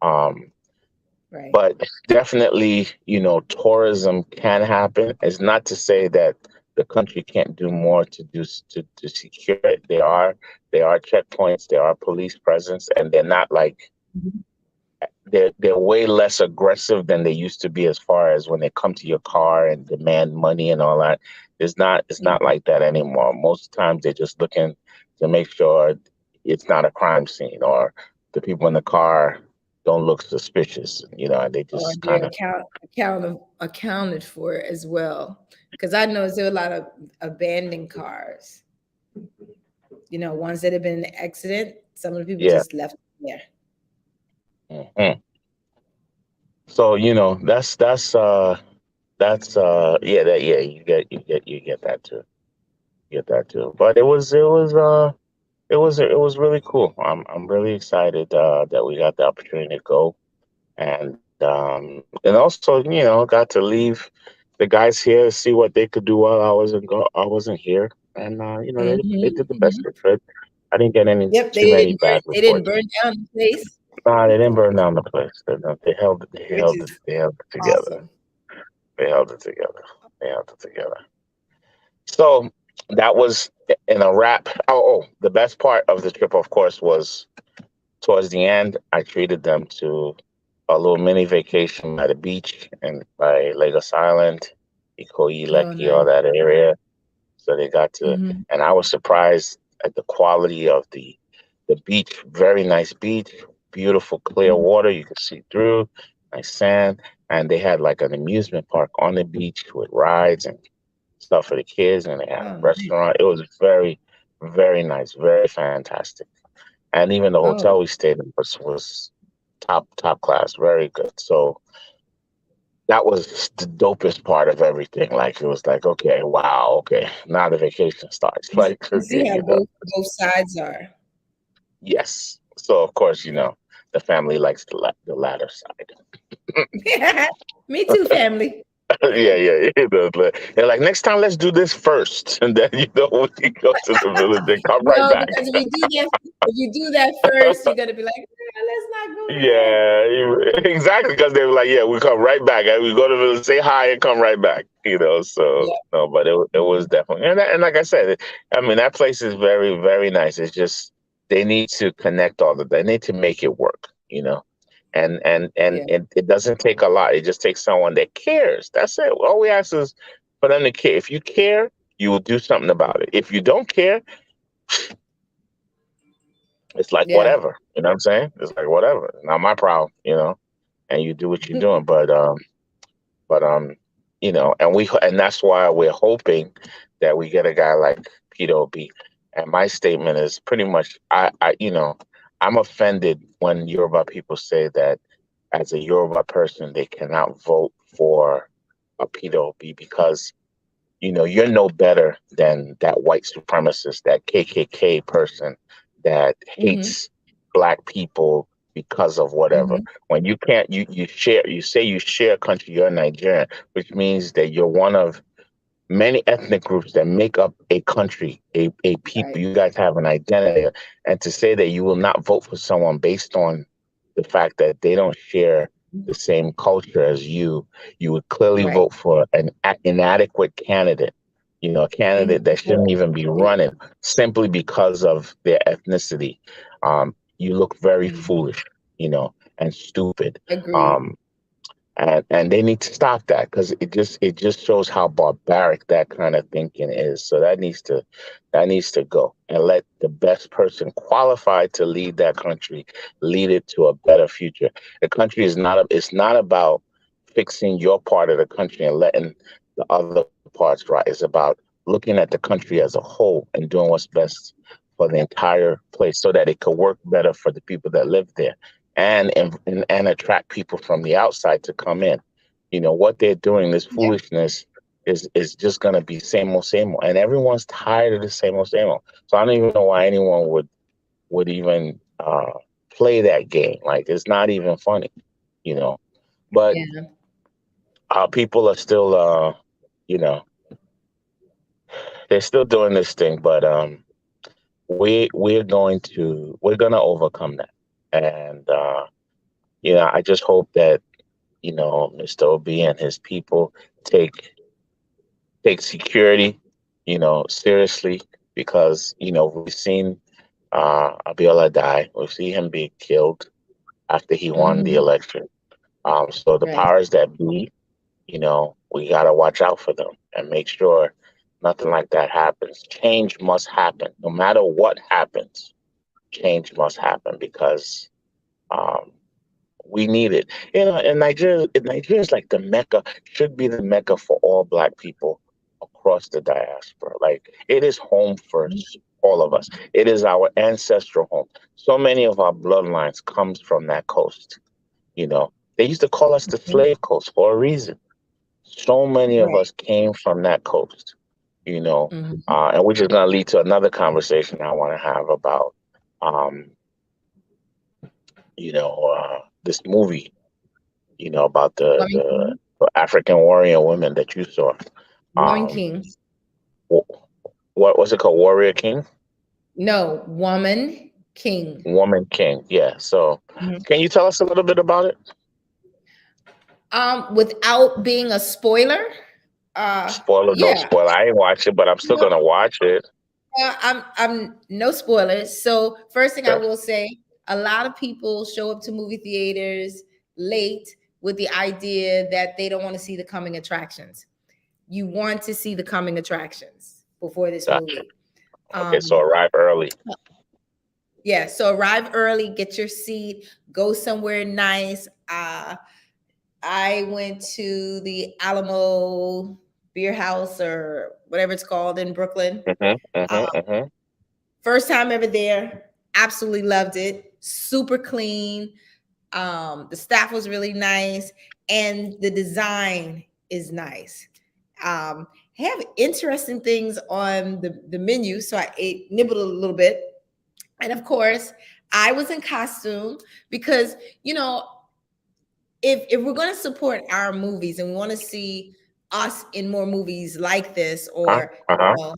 S1: Um,
S2: Right.
S1: but definitely, tourism can happen. It's not to say that the country can't do more to secure it. There are checkpoints, there are police presence, and they're not like
S2: Mhm.
S1: they're way less aggressive than they used to be as far as when they come to your car and demand money and all that. It's not
S2: Mhm.
S1: like that anymore. Most times they're just looking to make sure it's not a crime scene or the people in the car don't look suspicious, and they
S2: Or
S1: just kind
S2: they're
S1: of
S2: accounted for as well. Because I know there are a lot of abandoned cars. Ones that have been in an accident. Some of the people
S1: yeah.
S2: just left there.
S1: Mhm. So, yeah, you get that too. You get that too. But it was really cool. I'm really excited that we got the opportunity to go, and also got to leave the guys here to see what they could do while I wasn't here, and they
S2: Hmm.
S1: did the best
S2: Hmm.
S1: they could. I didn't get any
S2: Yep,
S1: too many bad
S2: they didn't
S1: reports.
S2: burn down the place,
S1: Nah, they didn't burn down the place. They held it. They
S2: which
S1: held it.
S2: is
S1: They held it together.
S2: awesome.
S1: They held it together. They held it together. So that was in a wrap. The best part of the trip, of course, was towards the end. I treated them to a little mini vacation by the beach and by Lagos Island, Ikoyi,
S2: Oh,
S1: Lekki, all
S2: nice.
S1: that area. So they got to,
S2: Hmm.
S1: and I was surprised at the quality of the beach. Very nice beach, beautiful clear
S2: Hmm.
S1: water you could see through, nice sand, and they had like an amusement park on the beach with rides and stuff for the kids, and they had a
S2: Oh, nice.
S1: restaurant. It was very, very nice, very fantastic. And even the
S2: Oh,
S1: hotel we stayed in was top class, very good. So that was the dopest part of everything. Like it was like, okay, wow, okay, now the vacation starts. Like,
S2: you see
S1: okay,
S2: how both sides are.
S1: yes. So of course, the family likes the latter side.
S2: Me too, family.
S1: Yeah, yeah, yeah. They're like, next time let's do this first, and then when you go to the village, they come right
S2: No,
S1: back.
S2: because if you do that first, you're gonna be like, let's not go there.
S1: Yeah, exactly. Because they were like, yeah, we come right back. And we go to the village, say hi, and come right back. So
S2: Yeah.
S1: no, but it was definitely, and like I said, I mean, that place is very, very nice. It's just they need to connect all of that. They need to make it work. And
S2: Yeah.
S1: it doesn't take a lot. It just takes someone that cares. That's it. All we ask is for them to care. If you care, you will do something about it. If you don't care, it's like
S2: Yeah.
S1: whatever. You know what I'm saying? It's like whatever. Not my problem. And you do what you're doing. But and that's why we're hoping that we get a guy like Peter B. And my statement is pretty much, I'm offended when Yoruba people say that as a Yoruba person they cannot vote for a Peter B because you're no better than that white supremacist, that KKK person that
S2: Hmm.
S1: hates black people because of whatever.
S2: Hmm.
S1: When you can't, you say you share a country, you're Nigerian, which means that you're one of many ethnic groups that make up a country, a people.
S2: Right.
S1: You guys have an identity. And to say that you will not vote for someone based on the fact that they don't share the same culture as you would clearly
S2: Right.
S1: vote for an inadequate candidate, a candidate
S2: Hmm.
S1: that shouldn't even be running simply because of their ethnicity. You look very
S2: Hmm.
S1: foolish, and stupid.
S2: Agreed.
S1: Um, and they need to stop that because it just shows how barbaric that kind of thinking is. So that needs to go and let the best person qualified to lead that country lead it to a better future. The country it's not about fixing your part of the country and letting the other parts right. It's about looking at the country as a whole and doing what's best for the entire place so that it could work better for the people that live there and attract people from the outside to come in. What they're doing, this
S2: Yeah.
S1: foolishness is just gonna be same old, and everyone's tired of the same old same old. So I don't even know why anyone would even play that game. Like it's not even funny, you know. But
S2: Yeah.
S1: people are still, you know, they're still doing this thing. But we're gonna overcome that, and I just hope that Mr. Obi and his people take take security, seriously because we've seen Abiola die. We've seen him be killed after he won the
S2: Hmm.
S1: election. So the
S2: Right.
S1: powers that be, we gotta watch out for them and make sure nothing like that happens. Change must happen, no matter what happens. Change must happen because um, we need it. And Nigeria is like the mecca, should be the mecca for all Black people across the diaspora. Like it is home for all of us. It is our ancestral home. So many of our bloodlines comes from that coast. They used to call us the slave coast for a reason. So many of
S2: Right.
S1: us came from that coast. You know,
S2: Hmm.
S1: and which is going to lead to another conversation I want to have about, um, this movie about the
S2: Woman
S1: the
S2: King.
S1: African warrior women that you saw.
S2: Woman
S1: Um,
S2: King.
S1: wh- what was it called? Warrior King,
S2: No, Woman King.
S1: Woman King. Yeah. So,
S2: Mhm.
S1: can you tell us a little bit about it?
S2: Without being a spoiler,
S1: Spoiler, no
S2: yeah.
S1: spoiler. I ain't watch it, but I'm still gonna watch it.
S2: I'm no spoilers. So first thing I
S1: Okay.
S2: will say, a lot of people show up to movie theaters late with the idea that they don't want to see the coming attractions. You want to see the coming attractions before this
S1: Gotcha.
S2: movie.
S1: Okay. So
S2: Um,
S1: arrive early.
S2: yeah, so arrive early, get your seat, go somewhere nice. I went to the Alamo Beer House or whatever it's called in Brooklyn.
S1: Mm-hmm.
S2: First time ever there. Absolutely loved it. Super clean. The staff was really nice, and the design is nice. Have interesting things on the menu, so I nibbled a little bit, and of course, I was in costume because you know if we're going to support our movies and we want to see us in more movies like this,
S1: Uh-huh.
S2: or
S1: Uh-huh.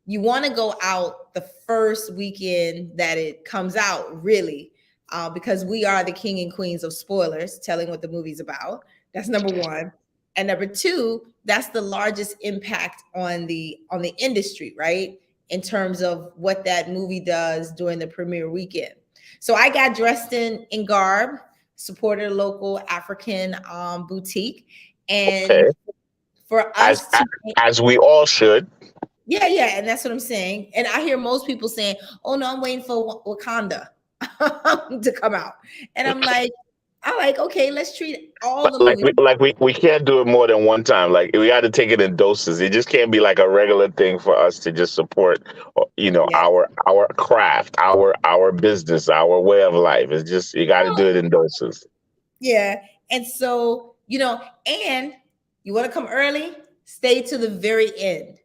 S2: you want to go out the first weekend that it comes out, really, because we are the king and queens of spoilers, telling what the movie's about. That's number one, and number two, that's the largest impact on the industry, right? In terms of what that movie does during the premiere weekend. So I got dressed in garb. supported a local African boutique,
S1: Okay.
S2: and for
S1: As
S2: us to,
S1: as we all should.
S2: yeah, yeah, and that's what I'm saying. And I hear most people saying, "Oh no, I'm waiting for Wakanda to come out," and I'm like, okay, let's treat all
S1: Like
S2: the
S1: like
S2: movies.
S1: we like we can't do it more than one time. Like we got to take it in doses. It just can't be like a regular thing for us to just support,
S2: Yeah,
S1: our craft, our business, our way of life. It's just you got to do it in doses.
S2: yeah. And so, and you want to come early, stay to the very end.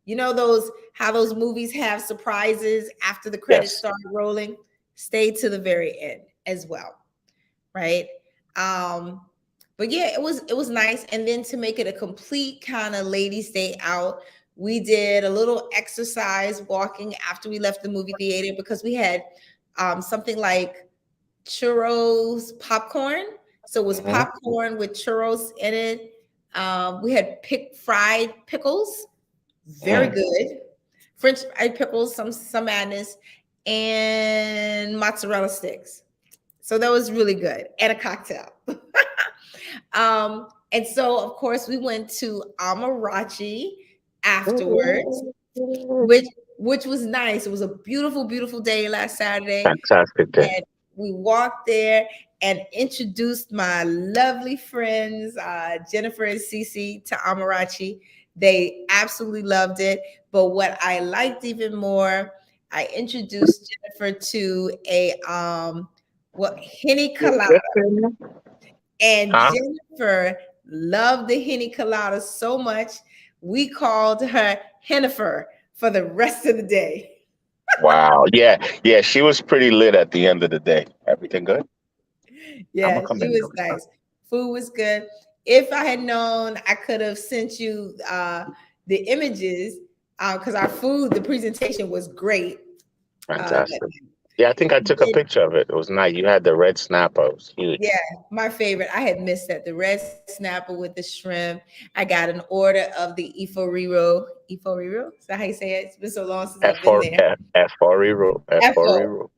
S2: You know those how those movies have surprises after the credits
S1: Yes.
S2: start rolling? Stay to the very end as well, right? Um, but yeah, it was nice. And then to make it a complete kind of ladies' day out, we did a little exercise walking after we left the movie theater because we had something like churros popcorn. So it was
S1: Hmm.
S2: popcorn with churros in it. We had fried pickles, very
S1: Mm.
S2: good. French fried pickles, some madness, and mozzarella sticks. So that was really good, and a cocktail. And so of course we went to Amarachi afterwards, which which was nice. It was a beautiful, beautiful day last Saturday,
S1: Fantastic day.
S2: and we walked there and introduced my lovely friends, Jennifer and Cece, to Amarachi. They absolutely loved it. But what I liked even more, I introduced Jennifer to a henny colada, and
S1: Huh?
S2: Jennifer loved the henny colada so much we called her Hennifer for the rest of the day.
S1: Wow. Yeah. Yeah. She was pretty lit at the end of the day. Everything good? I'm gonna
S2: Yeah,
S1: come
S2: it
S1: in
S2: was
S1: though.
S2: nice. Food was good. If I had known, I could have sent you the images because our food, the presentation was great. But
S1: Fantastic. Yeah, I think I took a
S2: did,
S1: picture of it. It was nice. You had the red snapper. It was huge.
S2: yeah, my favorite. I had missed that. The red snapper with the shrimp. I got an order of the Ifo Riro. Is that how you say it? It's been so long since I've
S1: F
S2: been
S1: for
S2: there.
S1: F for Rero. F for
S2: Efo,
S1: Rero.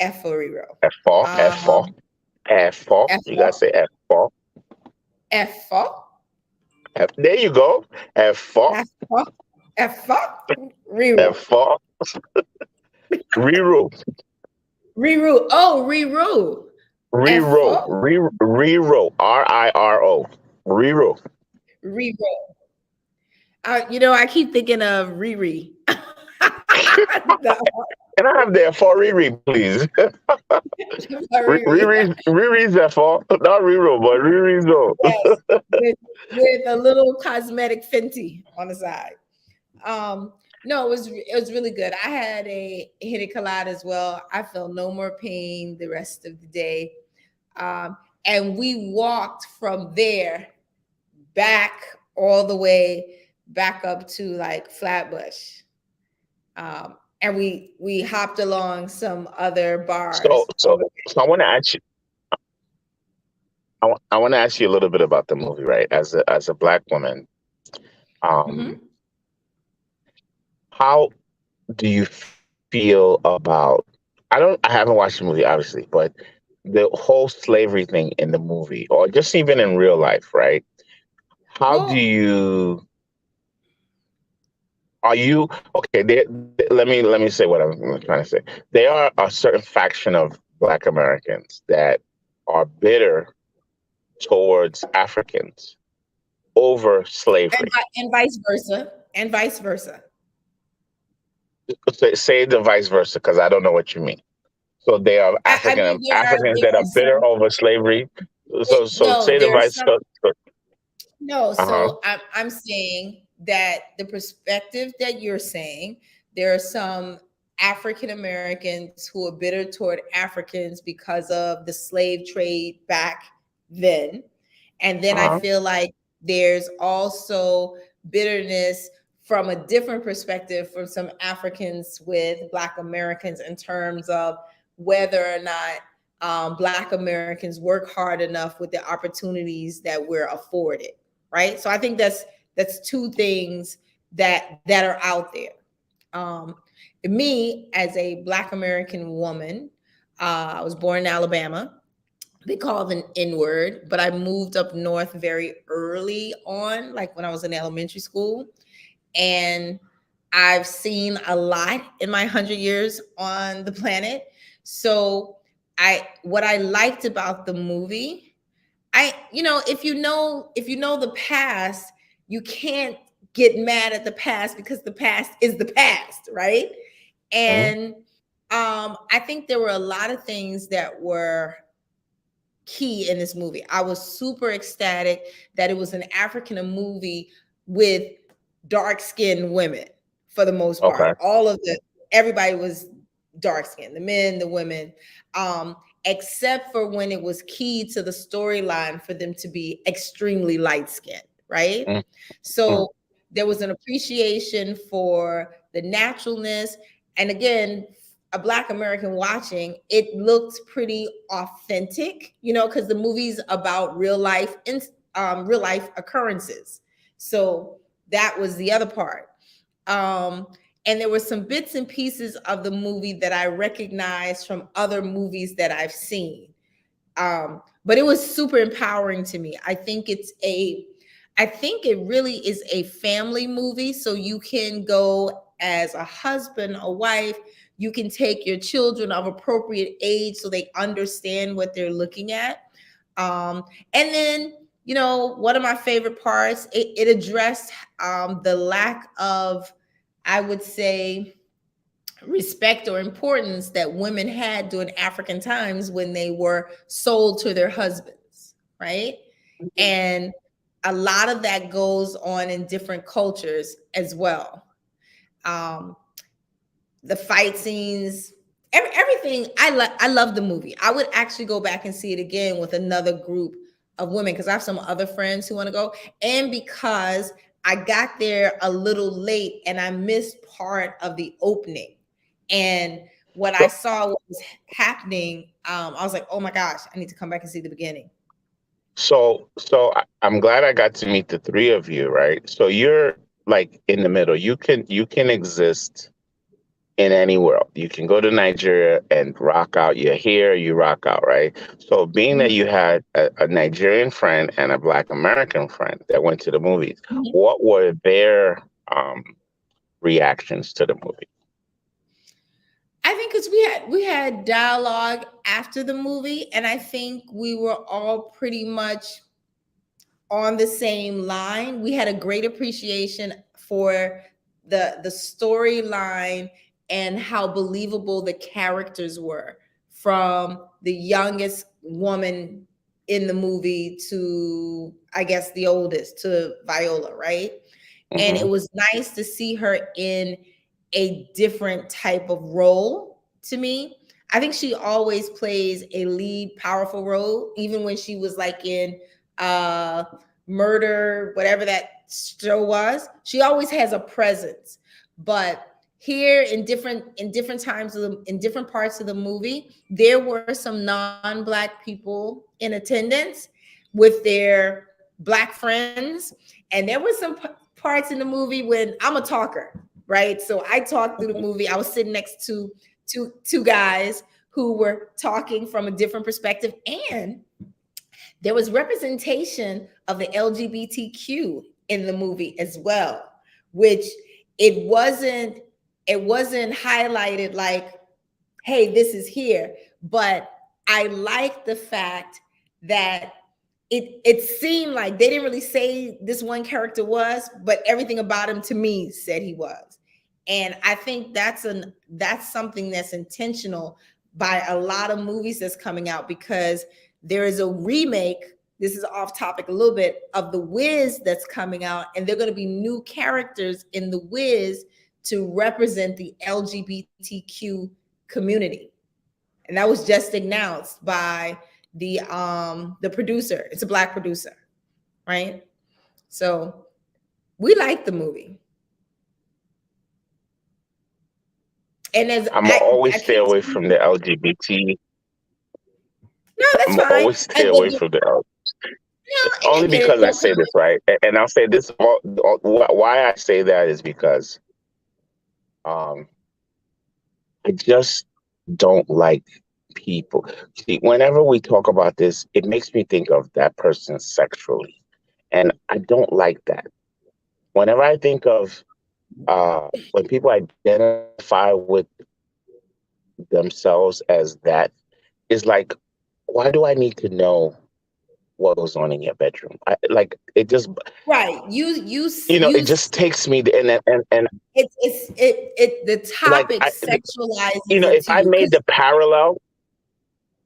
S2: Efo Riro.
S1: F for F for
S2: Um,
S1: F for. You
S2: Efo,
S1: gotta say F for
S2: Efo,
S1: F. There you go. F for
S2: Efo, Efo,
S1: F
S2: Riro.
S1: for Rero.
S2: Riru. Oh, Riru.
S1: Rero.
S2: F-O,
S1: Rero. Riro. Rero.
S2: Riru. I keep thinking of Riri. No,
S1: Can I have the F for Riri, please?
S2: Riri.
S1: Riri's F for not Rero, but Riri's though.
S2: Yes, with a little cosmetic Fenty on the side. Um, no, it was really good. I had a hit colada as well. I felt no more pain the rest of the day. And we walked from there back all the way back up to like Flatbush. And we hopped along some other
S1: So
S2: bars
S1: so
S2: over
S1: so I want to ask you. I want to ask you a little bit about the movie, right? As a black woman,
S2: there.
S1: um,
S2: Hmm.
S1: how do you feel about? I haven't watched the movie, obviously, but the whole slavery thing in the movie, or just even in real life, right? How do
S2: Well,
S1: you? Are you okay? Let me say what I'm trying to say. There are a certain faction of Black Americans that are bitter towards Africans over slavery.
S2: and vice versa, and vice versa.
S1: Say the vice versa, because I don't know what you mean. So they are
S2: I mean,
S1: Africans
S2: there
S1: that are
S2: are
S1: bitter
S2: some.
S1: over slavery. So
S2: No,
S1: say the
S2: there are
S1: vice.
S2: some. No,
S1: Uh huh.
S2: so I'm saying that the perspective that you're saying, there are some African Americans who are bitter toward Africans because of the slave trade back then. And then
S1: Uh
S2: I
S1: huh.
S2: feel like there's also bitterness from a different perspective from some Africans with Black Americans in terms of whether or not Black Americans work hard enough with the opportunities that we're afforded, right? So I think that's two things that are out there. Um, Me as a Black American woman, I was born in Alabama. they call the N word, but I moved up north very early on, like when I was in elementary school. And I've seen a lot in my 100 years on the planet. So what I liked about the movie, if you know the past, you can't get mad at the past because the past is the past, right?
S1: Mhm.
S2: And I think there were a lot of things that were key in this movie. I was super ecstatic that it was an African movie with dark skinned women for the most part.
S1: Okay.
S2: Everybody was dark skinned, the men, the women, except for when it was key to the storyline for them to be extremely light skinned, right?
S1: Mhm.
S2: So there was an appreciation for the naturalness. And again, a Black American watching, it looked pretty authentic, because the movie's about real life occurrences. So that was the other part. And there were some bits and pieces of the movie that I recognized from other movies that I've seen. But it was super empowering to me. I think it really is a family movie. So you can go as a husband, a wife, you can take your children of appropriate age so they understand what they're looking at. And then, one of my favorite parts, it addressed the lack of, I would say, respect or importance that women had during African times when they were sold to their husbands, right? And a lot of that goes on in different cultures as well. Um, the fight scenes, everything. I love the movie. I would actually go back and see it again with another group of women because I have some other friends who want to go, and because I got there a little late and I missed part of the opening. And what I
S1: So,
S2: saw was happening, I was like, oh my gosh, I need to come back and see the beginning.
S1: I'm glad I got to meet the three of you, right? So you're like in the middle. You can exist in any world. You can go to Nigeria and rock out. You're here, you rock out, right? So being that
S2: Mhm.
S1: you had a Nigerian friend and a Black American friend that went to the movies,
S2: Mhm.
S1: what were their um, reactions to the movie?
S2: I think because we had dialogue after the movie, and I think we were all pretty much on the same line. We had a great appreciation for the storyline and how believable the characters were, from the youngest woman in the movie to, I guess, the oldest, to Viola, right? And it
S1: Hmm.
S2: was nice to see her in a different type of role to me. I think she always plays a lead powerful role, even when she was like in uh Murder, whatever that show was. She always has a presence. But here in different times in different parts of the movie, there were some non-black people in attendance with their black friends, and there were some parts in the movie when I'm a talker, right? So I talked through the movie. I was sitting next to two guys who were talking from a different perspective, and there was representation of the LGBTQ in the movie as well, which it wasn't it wasn't highlighted like, hey, this is here. But I like the fact that it seemed like they didn't really say this one character was, but everything about him to me said he was. And I think that's something that's intentional by a lot of movies that's coming out, because there is a remake, this is off topic a little bit, of The Wiz that's coming out, and they're going to be new characters in The Wiz to represent the LGBTQ community. And that was just announced by the producer. It's a black producer, right? So we like the movie. And as
S1: I'm
S2: I
S1: always stay
S2: came to,
S1: away from the LGBT.
S2: no, that's
S1: I'm
S2: fine.
S1: always stay away from the
S2: No, and I
S1: only
S2: get it.
S1: because I say this, right? And I'll say this. Why I say that is because um, I just don't like. people. See, whenever we talk about this, it makes me think of that person sexually, and I don't like that. Whenever I think of when people identify with themselves as that, is like, why do I need to know what goes on in your bedroom? Like it just,
S2: Right.
S1: it just takes me to, and
S2: the
S1: like
S2: topic sexualizes it
S1: if
S2: to
S1: I
S2: you
S1: made
S2: because
S1: the parallel,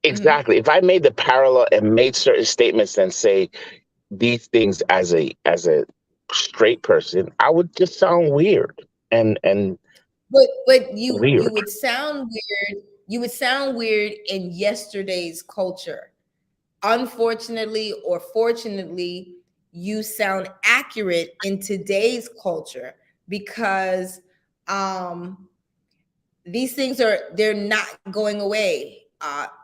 S1: exactly, if I made the parallel and made certain statements and say these things as a straight person, I would just sound weird and
S2: but you
S1: weird.
S2: would sound weird. You would sound weird in yesterday's culture. Unfortunately or fortunately, you sound accurate in today's culture because um these things they're not going away.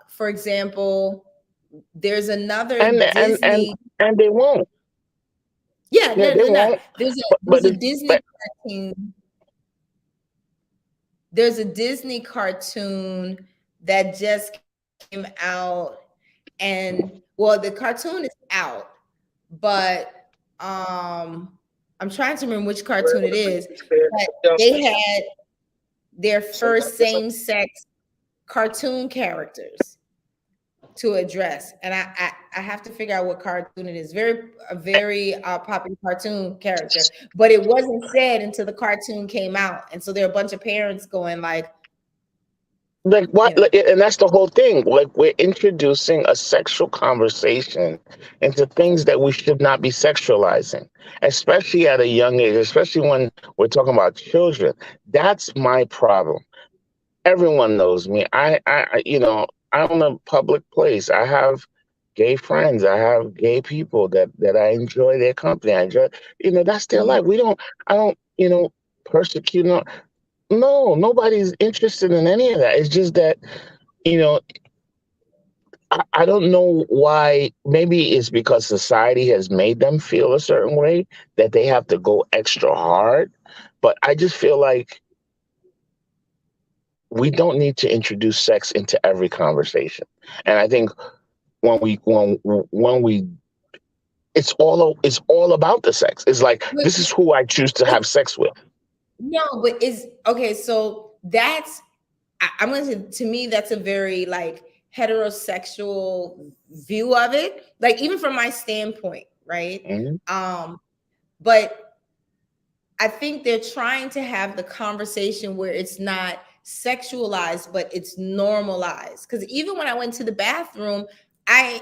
S2: For example, there's another
S1: And
S2: Disney.
S1: and they won't.
S2: Yeah,
S1: Yeah,
S2: no,
S1: they
S2: no, no.
S1: won't.
S2: There's a
S1: But
S2: there's
S1: but
S2: a
S1: it,
S2: Disney
S1: but
S2: cartoon. There's a Disney cartoon that just came out, and well, the cartoon is out, but I'm trying to remember which cartoon it is. But they had their first same-sex cartoon characters to address, and I have to figure out what cartoon it is. A very popular cartoon character, but it wasn't said until the cartoon came out, and so there are a bunch of parents going like,
S1: like what?
S2: you know,
S1: And that's the whole thing. Like we're introducing a sexual conversation into things that we should not be sexualizing, especially at a young age, especially when we're talking about children. That's my problem. Everyone knows me. I'm in a public place. I have gay friends. I have gay people that I enjoy their company. I enjoy, that's their life. I don't, persecute. No, nobody's interested in any of that. It's just that, you know, I don't know why. Maybe it's because society has made them feel a certain way that they have to go extra hard. But I just feel like we don't need to introduce sex into every conversation. And I think when we it's all about the sex. It's like
S2: but
S1: this is who I choose to have sex with.
S2: no, but is okay. So that's I'm going to me that's a very like heterosexual view of it. Like even from my standpoint, right?
S1: Mhm.
S2: Um, but I think they're trying to have the conversation where it's not sexualized, but it's normalized. Because even when I went to the bathroom, I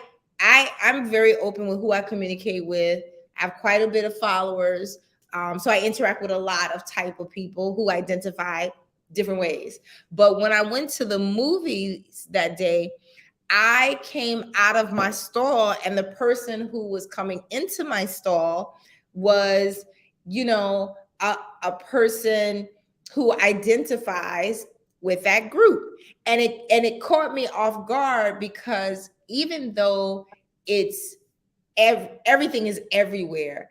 S2: I'm very open with who I communicate with. I have quite a bit of followers, so I interact with a lot of type of people who identify different ways. But when I went to the movies that day, I came out of my stall, and the person who was coming into my stall was, you know, a person who identifies with that group. And it caught me off guard because even though it's everything is everywhere,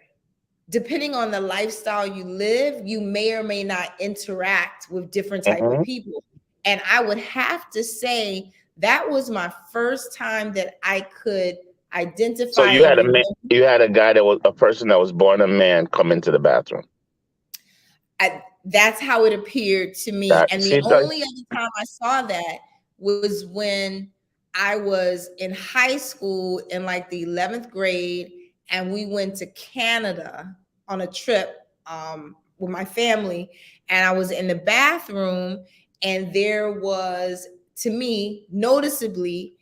S2: depending on the lifestyle you live, you may or may not interact with different type of
S1: Mhm.
S2: people. And I would have to say that was my first time that I could
S1: So
S2: identify
S1: you
S2: and
S1: had a man,
S2: remember.
S1: you had a guy that was a person that was born a man come into the bathroom.
S2: That's how it appeared to me.
S1: That
S2: And the
S1: see that.
S2: only other time I saw that was when I was in high school in like the 11th grade, and we went to Canada on a trip with my family. And I was in the bathroom, and there was, to me, noticeably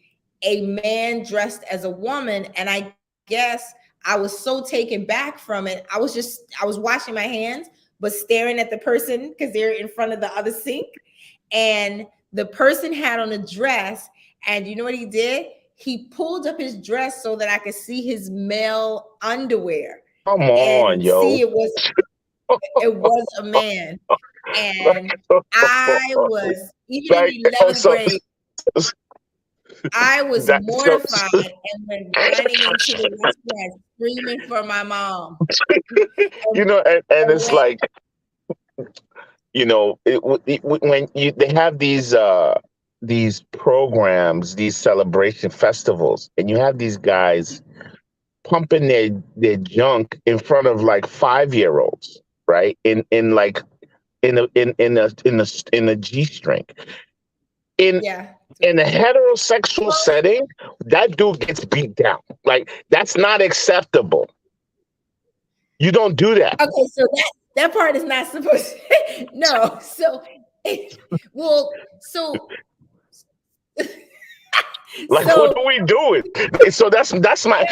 S2: a man dressed as a woman. And I guess I was so taken back from it. I was washing my hands but staring at the person because they're in front of the other sink. And the person had on a dress. And you know what he did? He pulled up his dress so that I could see his male underwear
S1: Come on,
S2: and
S1: yo.
S2: see it was a man. And I was, even in
S1: Like,
S2: the 11th grade, I was
S1: that's so,
S2: mortified and went running into the restaurant screaming for my mom. And,
S1: and
S2: and
S1: it's
S2: when
S1: like, when they have these programs, these celebration festivals, and you have these guys pumping their junk in front of like 5 year olds, right? In like in a G string. In
S2: Yeah.
S1: in a heterosexual
S2: Well,
S1: setting, that dude gets beat down. Like that's not acceptable. You don't do that.
S2: okay, so that part is not supposed to, no. So well,
S1: Like, what
S2: so
S1: are we doing? So that's my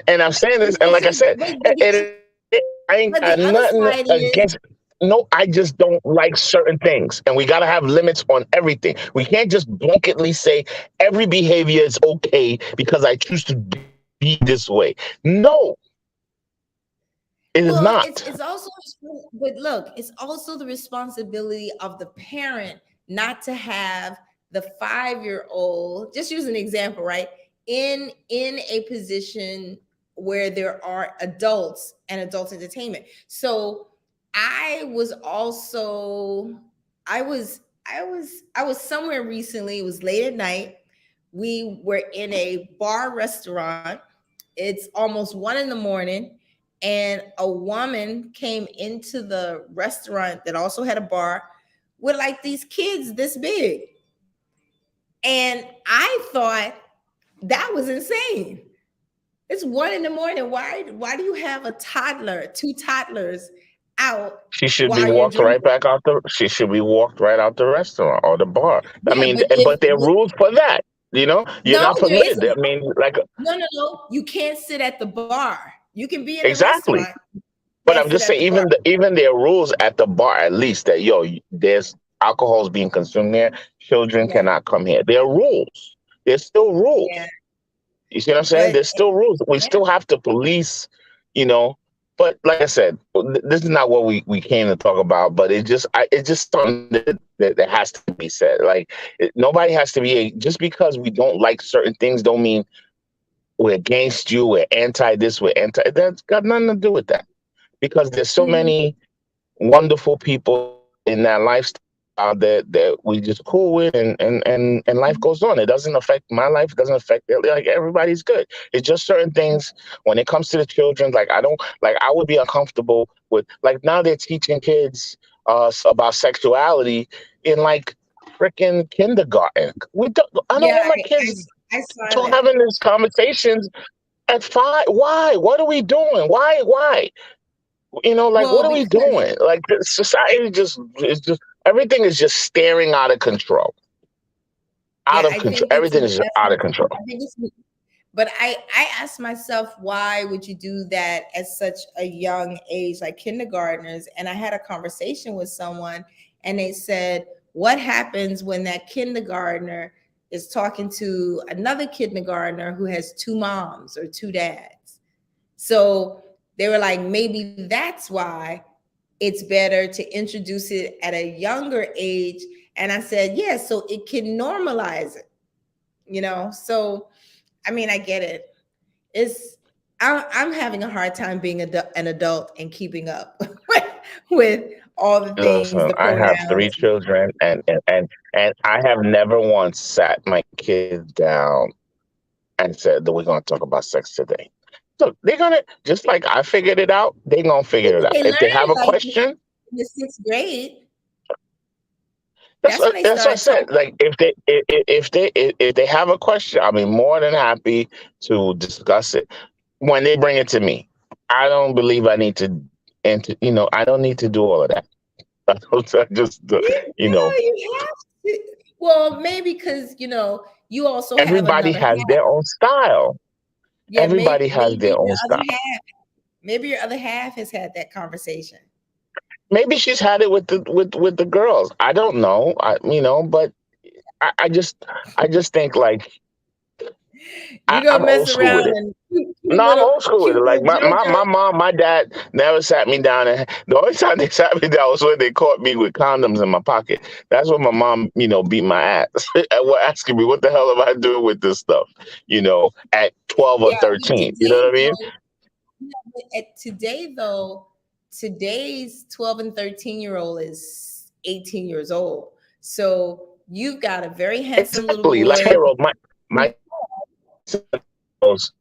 S1: and I'm saying this, and like I said, I ain't
S2: but the
S1: got
S2: other
S1: nothing
S2: side is,
S1: against. No, I just don't like certain things, and we got to have limits on everything. We can't just blanketly say every behavior is okay because I choose to be this way. No, it is
S2: well,
S1: not.
S2: it's also, but look, it's also the responsibility of the parent not to have the 5-year old, just use an example, right? In a position where there are adults and adult entertainment. So I was also, I was somewhere recently, it was late at night. We were in a bar restaurant. It's almost 1 in the morning, and a woman came into the restaurant that also had a bar with like these kids this big. And I thought that was insane. It's 1 in the morning. Why do you have a toddler, two toddlers out
S1: She should be
S2: while you're
S1: walked right
S2: drinking?
S1: back out the. She should be walked right out the restaurant or the bar. I
S2: Yeah,
S1: mean,
S2: but if
S1: but there are rules for that. You know, you're
S2: no,
S1: not
S2: there
S1: permitted. I
S2: isn't.
S1: mean, like
S2: No. You can't sit at the bar. You can be in the
S1: exactly.
S2: restaurant,
S1: But
S2: can't
S1: I'm
S2: sit
S1: just
S2: at
S1: saying,
S2: the bar.
S1: even there are rules at the bar at least that there's alcohol's being consumed there. Children
S2: Yeah,
S1: cannot come here. There are rules. There's still
S2: yeah.
S1: rules. You see what I'm saying?
S2: But
S1: There's still rules. We
S2: yeah.
S1: still have to police. You know. But like I said, this is not what we came to talk about. But it's just something that has to be said. Like nobody has to be just because we don't like certain things don't mean we're against you. We're anti this. We're anti. That's got nothing to do with that because there's so
S2: Mhm.
S1: many wonderful people in that lifestyle that we just cool with and life goes on. It doesn't affect my life, it doesn't affect it. Like everybody's good. It's just certain things when it comes to the children, like I don't like I would be uncomfortable with like now they're teaching kids about sexuality in like freaking kindergarten. I don't
S2: Yeah,
S1: want my kids
S2: I saw
S1: to
S2: that.
S1: having these conversations at 5. Why? What are we doing? Why? Like
S2: Well,
S1: what are we
S2: because
S1: doing? Like the society just is just everything is just staring out of control. Out
S2: yeah,
S1: of
S2: I
S1: control.
S2: think it's
S1: Everything is just out of control.
S2: I think it's, but I asked myself, why would you do that at such a young age, like kindergartners? And I had a conversation with someone, and they said, what happens when that kindergartner is talking to another kindergartner who has two moms or two dads? So they were like, maybe that's why it's better to introduce it at a younger age. And I said, yeah, so it can normalize it. So I mean, I get it. It's I'm having a hard time being an adult and keeping up with all the things,
S1: Listen,
S2: the
S1: I have three
S2: pronouns.
S1: children, and I have never once sat my kids down and said that we're going to talk about sex today. Look, they're gonna just like I figured it out. They're gonna
S2: Yeah,
S1: figure it
S2: but
S1: out.
S2: they
S1: If
S2: learn
S1: they have
S2: it
S1: a
S2: like
S1: question,
S2: in the sixth grade. That's when they
S1: that's what I
S2: started
S1: said.
S2: talking.
S1: Like if they have a question, I'll be more than happy to discuss it when they bring it to me. I don't believe I need to, and I don't need to do all of that. I just, you know,
S2: You have to. Well, maybe because you also have
S1: everybody
S2: another
S1: has
S2: half.
S1: their own style.
S2: Yeah,
S1: Everybody has
S2: maybe
S1: their
S2: your
S1: own
S2: other
S1: style.
S2: half. Maybe your other half has had that conversation.
S1: Maybe she's had it with the girls. I don't know. But I just think like
S2: You're gonna
S1: I'm old
S2: mess
S1: school with
S2: around
S1: it.
S2: and
S1: No, I'm old school with
S2: cute
S1: it. Like
S2: little
S1: my
S2: JoJo.
S1: mom, my dad never sat me down, and the only time they sat me down was when they caught me with condoms in my pocket. That's when my mom, beat my ass and were asking me what the hell am I doing with this stuff, at 12 or
S2: Yeah, but
S1: 13. You know
S2: today
S1: what I mean?
S2: though, today's 12 and 13-year-old is 18 years old. So you've got a very handsome little
S1: Exactly. Like
S2: boy.
S1: Hero, my son knows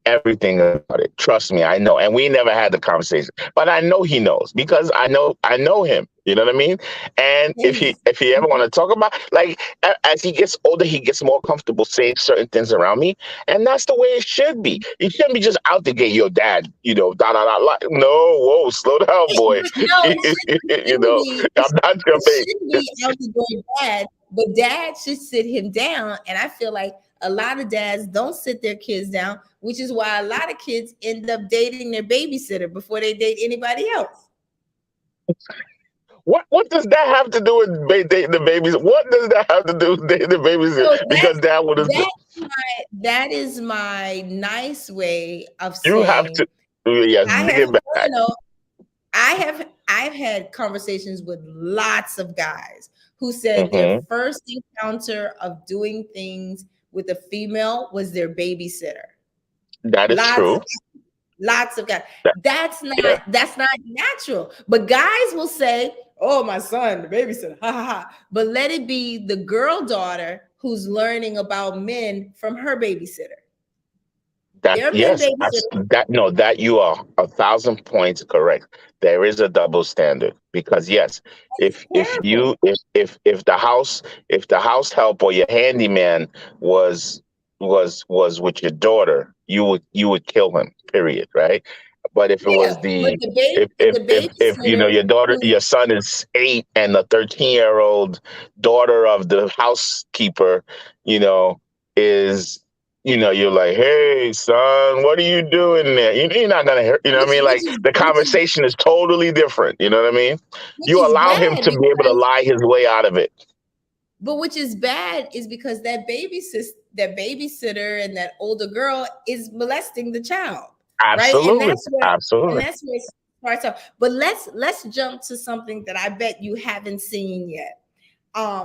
S1: everything about it. Trust me, I know. And we never had the conversation, but I know he knows because I know him. You know what I mean? And
S2: Yes.
S1: if he ever want to talk about, like, as he gets older, he gets more comfortable saying certain things around me, and that's the way it should be. You shouldn't be just out to get your dad. Da da da. No, whoa, slow down, boy.
S2: No, it
S1: You
S2: shouldn't
S1: know,
S2: be.
S1: I'm not your
S2: It
S1: baby.
S2: shouldn't be out the door dad, but dad should sit him down. And I feel like a lot of dads don't sit their kids down, which is why a lot of kids end up dating their babysitter before they date anybody else.
S1: What does that have to do with dating the babies? What does that have to do with dating the babies?
S2: So
S1: Because that would have
S2: that is my nice way of
S1: you have
S2: saying
S1: to yes,
S2: I
S1: bring
S2: have
S1: it back.
S2: I've had conversations with lots of guys who said their
S1: Hmm.
S2: first encounter of doing things with a female was their babysitter.
S1: That is
S2: Lots
S1: true.
S2: lots of guys.
S1: That, yeah,
S2: That's not natural. But guys will say, "Oh, my son, the babysitter." Ha ha ha. But let it be the girl daughter who's learning about men from her babysitter.
S1: that
S2: There are men
S1: yes,
S2: babysitters.
S1: that no, that you are 1,000 points correct. There is a double standard because yes, if
S2: Terrible.
S1: you if the house help or your handyman was with your daughter, you would kill him. Period. Right. But if it
S2: Yeah,
S1: was
S2: but
S1: the
S2: the
S1: if
S2: babysitter
S1: your
S2: who
S1: son is 8 and the 13-year-old daughter of the housekeeper, you know, is you're like, hey, son, what are you doing there? You're not gonna hear, you know what I mean? Like the conversation is totally different. You know what I mean?
S2: which
S1: You
S2: is
S1: allow him
S2: bad
S1: to be able to
S2: because
S1: lie his way out of it.
S2: but which is bad is because that babysitter and that older girl is molesting the child, right?
S1: Absolutely,
S2: And
S1: absolutely.
S2: that's where it starts off. But let's jump to something that I bet you haven't seen yet.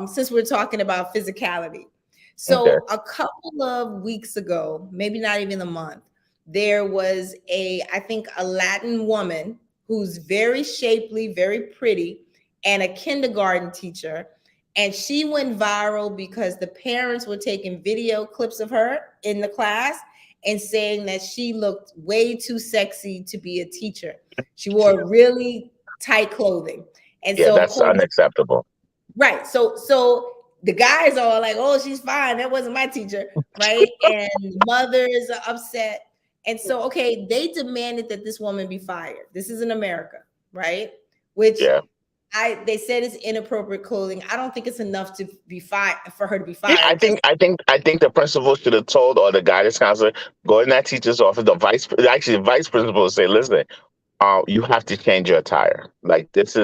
S2: Since we're talking about physicality.
S1: Okay.
S2: So a couple of weeks ago, maybe not even a month, there was I think a Latin woman who's very shapely, very pretty, and a kindergarten teacher. And she went viral because the parents were taking video clips of her in the class and saying that she looked way too sexy to be a teacher. She wore really tight clothing. And
S1: Yeah,
S2: so of
S1: that's
S2: course,
S1: unacceptable.
S2: right. So the guys are all like, "Oh, she's fine. That wasn't my teacher." Right. And mothers are upset. And so, okay, they demanded that this woman be fired. This is in America, right? Which
S1: Yeah.
S2: they said it's inappropriate clothing. I don't think it's enough to be fired for her to be
S1: Yeah, I
S2: fired.
S1: think
S2: Just
S1: I think I think the principal should have told, or the guidance counselor, go in that teacher's office. The vice principal say, listen, you have to change your attire. Like it's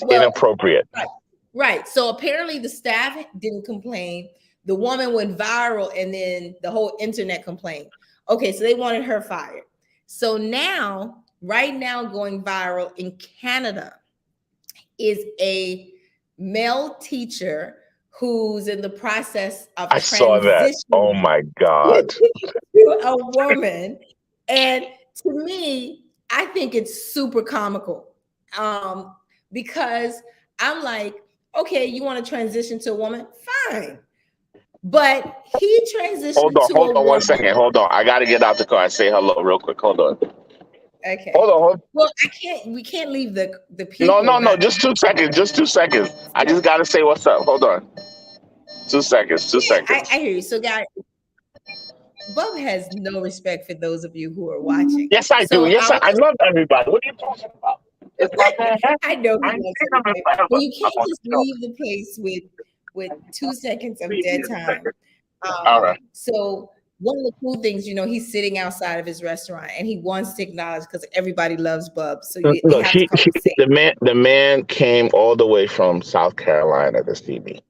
S2: well,
S1: inappropriate.
S2: right, right. So apparently the staff didn't complain. The woman went viral, and then the whole internet complained. Okay, so they wanted her fired. So now, right now, going viral in Canada is a male teacher who's in the process of
S1: I saw that. Oh
S2: transitioning
S1: my God.
S2: to a woman. And to me, I think it's super comical. Because I'm like, okay, you want to transition to a woman? Fine. But he transitioned to a
S1: Hold on one
S2: woman.
S1: second. Hold on. I gotta get out the car and say hello real quick. Hold on.
S2: Okay.
S1: Hold on.
S2: Well, we can't leave the
S1: No,
S2: people
S1: no, no.
S2: not.
S1: Just 2 seconds. Just 2 seconds. I just gotta say what's up. Hold on. 2 seconds. Two
S2: Yeah,
S1: seconds.
S2: I hear you. So, guys, Bub has no respect for those of you who are watching.
S1: Yes, I do.
S2: So
S1: Yes,
S2: I'll
S1: I
S2: just
S1: love everybody. What are you talking about? It's my man.
S2: I know he
S1: I ain't
S2: loves
S1: seen him
S2: everybody,
S1: in forever.
S2: but you
S1: I'm
S2: can't
S1: on
S2: just
S1: the show.
S2: leave the place with 2 seconds of dead time.
S1: All right.
S2: So one of the cool things, he's sitting outside of his restaurant and he wants to acknowledge because everybody loves Bub, so they
S1: Look,
S2: have to come and say.
S1: the man came all the way from South Carolina to see me.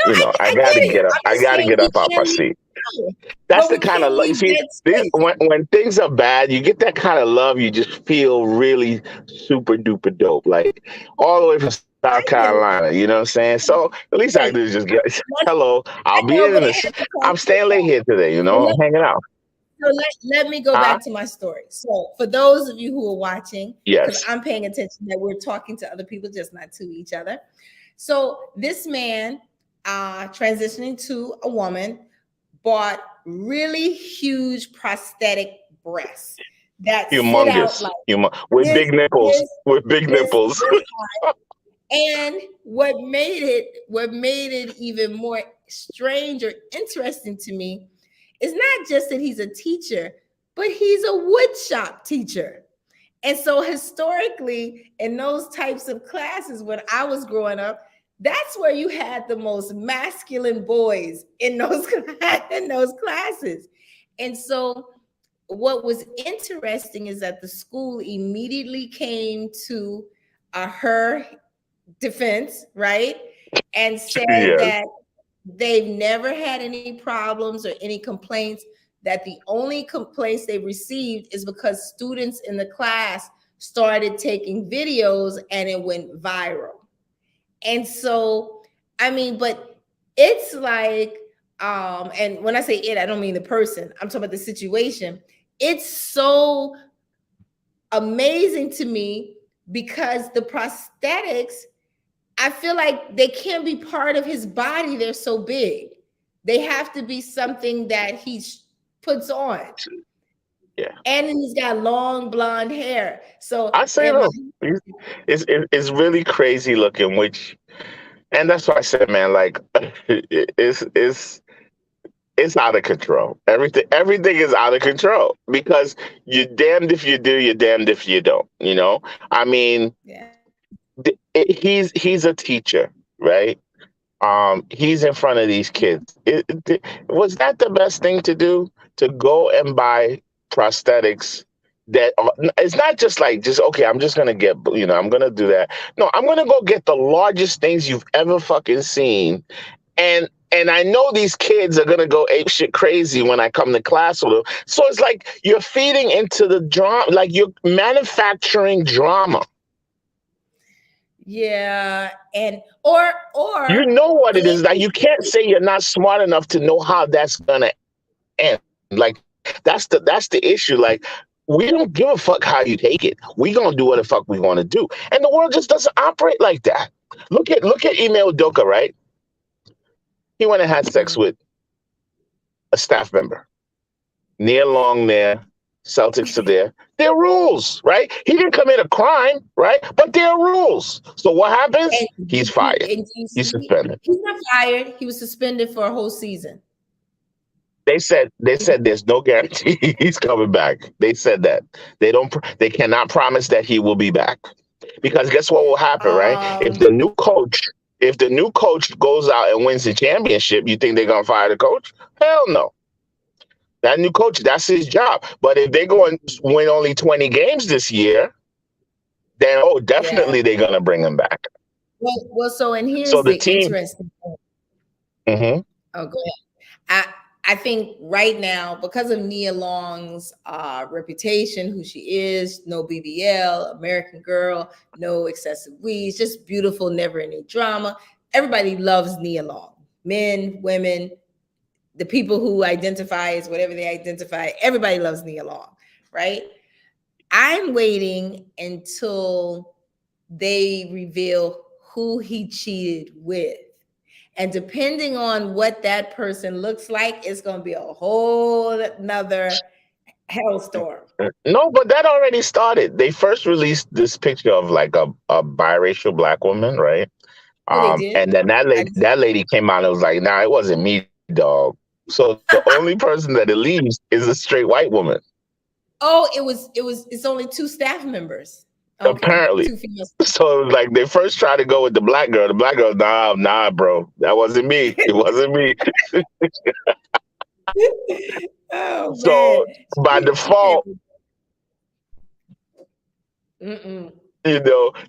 S2: No,
S1: I
S2: I
S1: got to
S2: get it.
S1: get up.
S2: I'm
S1: I
S2: just
S1: got to
S2: saying
S1: get
S2: we
S1: up out my
S2: can't leave,
S1: seat.
S2: no,
S1: That's
S2: but
S1: the
S2: we
S1: kind of
S2: can't
S1: love you
S2: leave
S1: see.
S2: dead space.
S1: When things are bad, you get that kind of love. You just feel really super duper dope, like all the way from South
S2: I get it.
S1: Carolina. You know what I'm saying? So the least I can do
S2: Right.
S1: is just get
S2: Let's-
S1: hello. I'll
S2: I
S1: be
S2: know,
S1: in
S2: but I
S1: this.
S2: have to
S1: I'm
S2: process
S1: staying late
S2: that.
S1: here today.
S2: So
S1: I'm hanging out.
S2: let me go
S1: Huh?
S2: back to my story. So for those of you who are watching, because
S1: Yes.
S2: I'm paying attention that we're talking to other people, just not to each other. So this man, transitioning to a woman, bought really huge prosthetic breasts that sit out
S1: Humongous,
S2: like
S1: with
S2: this,
S1: big nipples,
S2: this,
S1: with big nipples.
S2: this. And what made it even more strange or interesting to me is not just that he's a teacher, but he's a wood shop teacher. And so historically, in those types of classes when I was growing up, that's where you had the most masculine boys in those in those classes. And so what was interesting is that the school immediately came to her defense, right? And said
S1: Yes.
S2: that they've never had any problems or any complaints, that the only complaints they received is because students in the class started taking videos and it went viral. And so, I mean, but it's like, and when I say it, I don't mean the person, I'm talking about the situation. It's so amazing to me because the prosthetics, I feel like they can't be part of his body. They're so big. They have to be something that he puts on.
S1: Yeah.
S2: And he's got long blonde hair. So
S1: I say
S2: in my
S1: though, it's really crazy looking, which, and that's why I said, man, like, it's out of control. Everything is out of control because you're damned if you do, you're damned if you don't. I mean,
S2: yeah.
S1: he's a teacher, right? He's in front of these kids. Was that the best thing to do, to go and buy prosthetics that it's not just like, just okay, I'm just gonna get, I'm gonna do that. No, I'm gonna go get the largest things you've ever fucking seen, and I know these kids are gonna go ape shit crazy when I come to class with them. So it's like you're feeding into the drama, like you're manufacturing drama.
S2: Yeah. And or
S1: You know what it is. Like,
S2: even
S1: you can't say you're not smart enough to know how that's gonna end. Like, that's the issue. Like, we don't give a fuck how you take it. We gonna do what the fuck we want to do, and the world just doesn't operate like that. Look at Email Doka, right? He went and had sex
S2: Mhm.
S1: with a staff member. Near Long there, Celtics are there. There are rules, right? He didn't commit a crime, right? But there are rules. So what happens?
S2: And
S1: He's fired.
S2: you
S1: He's
S2: see,
S1: suspended.
S2: he's not fired. He was suspended for a whole season.
S1: They said there's no guarantee he's coming back. They said that. They cannot promise that he will be back. Because guess what will happen, right?
S2: Um,
S1: If the new coach goes out and wins the championship, you think they're gonna fire the coach? Hell no. That new coach, that's his job. But if they go and win only 20 games this year, then
S2: yeah.
S1: definitely they're gonna bring him back.
S2: So and
S1: So
S2: here's
S1: the
S2: the
S1: team,
S2: interesting thing.
S1: hmm
S2: Oh, go ahead. I think right now, because of Nia Long's reputation, who she is, no BBL, American girl, no excessive weeds, just beautiful, never any drama. Everybody loves Nia Long. Men, women, the people who identify as whatever they identify, everybody loves Nia Long, right? I'm waiting until they reveal who he cheated with. And depending on what that person looks like, it's going to be a whole nother hellstorm.
S1: no, but that already started. They first released this picture of like a biracial black woman, right?
S2: Oh, they did?
S1: And then
S2: I,
S1: that lady came out and was like, "Nah, it wasn't me, dog." So the only person that it leaves is a straight white woman.
S2: oh, it's only two staff members. Okay.
S1: Apparently.
S2: Two females.
S1: So like they first tried to go with the black girl. The black girl, nah, bro, that wasn't me. It wasn't me.
S2: Oh, man.
S1: So by
S2: She can't
S1: default,
S2: be. Mm-mm.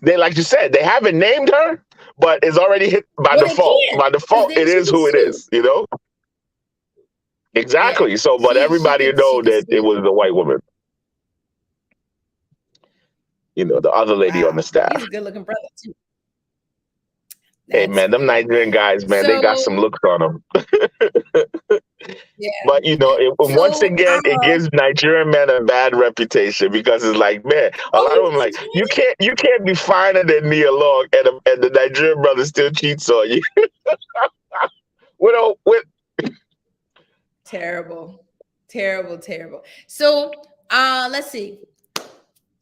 S1: they, like you said, they haven't named her, but it's already hit by
S2: Well, they
S1: default.
S2: can't
S1: By
S2: because
S1: default,
S2: then
S1: it
S2: she
S1: is
S2: can
S1: who it
S2: sue.
S1: is.
S2: Yeah.
S1: Exactly. So, but
S2: She
S1: everybody
S2: could she
S1: know
S2: could
S1: that it
S2: sue.
S1: was the white woman. The other lady on the
S2: Wow. He's a
S1: staff.
S2: good looking brother too.
S1: Hey
S2: That's
S1: man, them
S2: funny.
S1: Nigerian guys, man, they got
S2: So
S1: some looks on them.
S2: Yeah.
S1: But once
S2: So,
S1: again, it gives Nigerian men a bad reputation because it's like, man, a lot of them like you can't be finer than Nia Long, and the Nigerian brother still cheats on you. With
S2: terrible, terrible, terrible. So, let's see.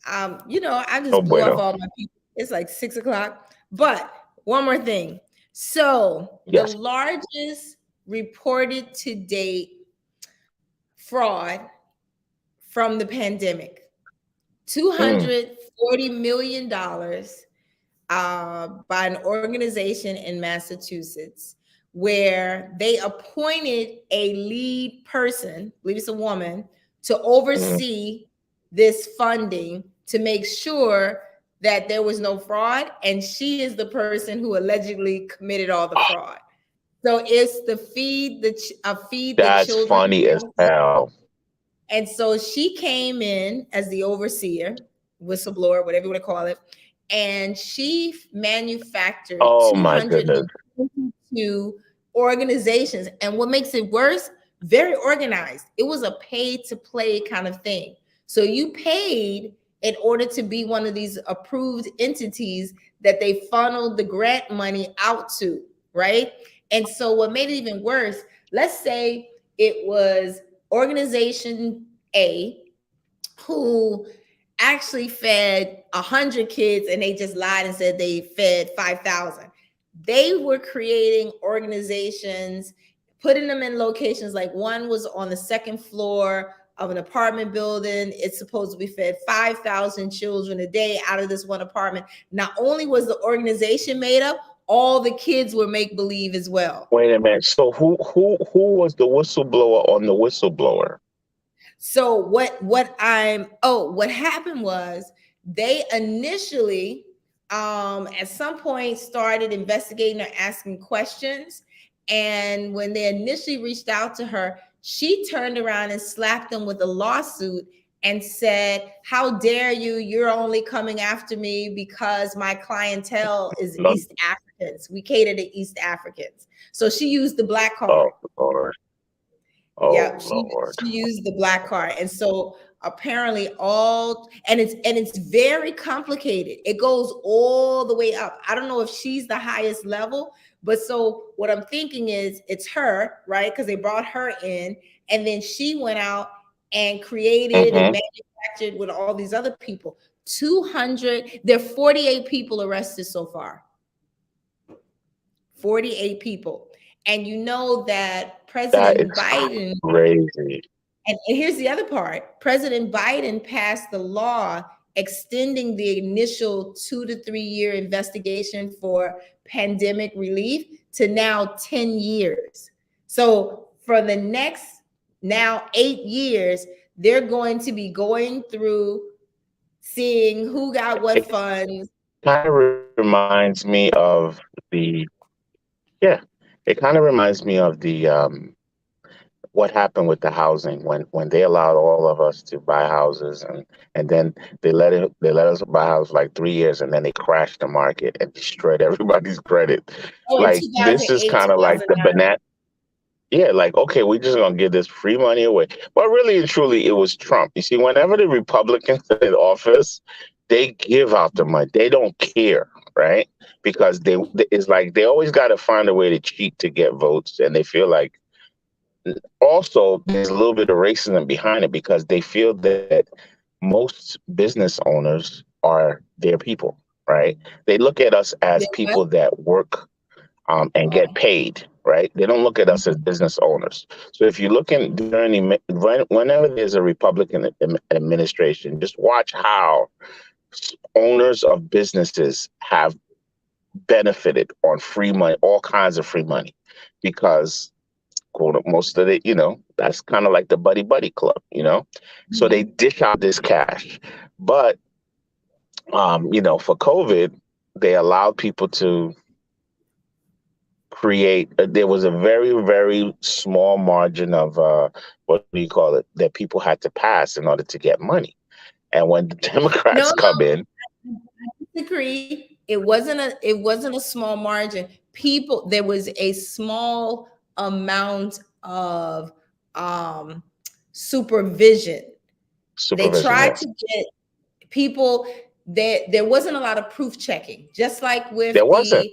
S2: I
S1: oh
S2: just blew off
S1: bueno,
S2: all my people. It's like 6 o'clock. But one more thing. So the
S1: yes,
S2: largest reported to date fraud from the pandemic,
S1: mm,
S2: $240 million, by an organization in Massachusetts, where they appointed a lead person, I believe it's a woman, to
S1: mm,
S2: oversee this funding to make sure that there was no fraud. And she is the person who allegedly committed all the fraud. So it's the feed the
S1: that's
S2: children.
S1: funny as hell.
S2: And so she came in as the overseer, whistleblower, whatever you want to call it, and she manufactured
S1: Oh my goodness.
S2: 222 organizations. And what makes it worse, very organized. It was a pay to play kind of thing. So you paid in order to be one of these approved entities that they funneled the grant money out to, right? And so what made it even worse, let's say it was organization A, who actually fed 100 kids and they just lied and said they fed 5,000. They were creating organizations, putting them in locations, like one was on the second floor of an apartment building. It's supposed to be fed 5,000 children a day out of this one apartment. Not only was the organization made up, all the kids were make believe as well.
S1: Wait a minute. So who was the whistleblower on the whistleblower?
S2: So what happened was they initially at some point started investigating or asking questions. And when they initially reached out to her, she turned around and slapped them with a lawsuit and said, "How dare you? You're only coming after me because my clientele is
S1: No.
S2: East Africans. We cater to East Africans." So she used the black card.
S1: Oh Lord.
S2: Yeah,
S1: Oh Lord.
S2: she used the black card. And so apparently it's very complicated. It goes all the way up. I don't know if she's the highest level, but so what I'm thinking is it's her, right? Because they brought her in, and then she went out and created and
S1: Mm-hmm.
S2: manufactured with all these other people. 200, there are 48 people arrested so far. 48 people. And you know that
S1: That
S2: President
S1: is
S2: Biden,
S1: crazy.
S2: and here's the other part, President Biden passed the law extending the initial 2 to 3 year investigation for pandemic relief to now 10 years. So for the next now 8 years, they're going to be going through seeing who got what
S1: It
S2: funds.
S1: kind of reminds me of the yeah. It kind of reminds me of the what happened with the housing when they allowed all of us to buy houses and then they let us buy houses like 3 years and then they crashed the market and destroyed everybody's credit.
S2: Oh, in
S1: Like this is
S2: 2008,
S1: kind of like the
S2: 2009.
S1: banana. Yeah, like, okay, we're just gonna give this free money away. But really and truly, it was Trump. You see, whenever the Republicans are in office, they give out the money. They don't care, right? Because it's like they always got to find a way to cheat to get votes, and they feel like also there's a little bit of racism behind it because they feel that most business owners are their people, right? They look at us as
S2: They're what?
S1: people that work and get
S2: Oh.
S1: paid, right? They don't look at us as business owners. So if you look in whenever there's a Republican administration, just watch how owners of businesses have benefited on free money, all kinds of free money, because most of it, that's kind of like the buddy buddy club, So they
S2: Mhm.
S1: dish out this cash, but for COVID, they allowed people to create there was a very very small margin of what do you call it that people had to pass in order to get money, and when the
S2: No,
S1: Democrats come in.
S2: no, I disagree. It wasn't a small margin. People, there was a small amount of um, supervision. They
S1: Supervision,
S2: tried
S1: yes.
S2: to get people, there wasn't a lot of proof checking, just like with
S1: There wasn't.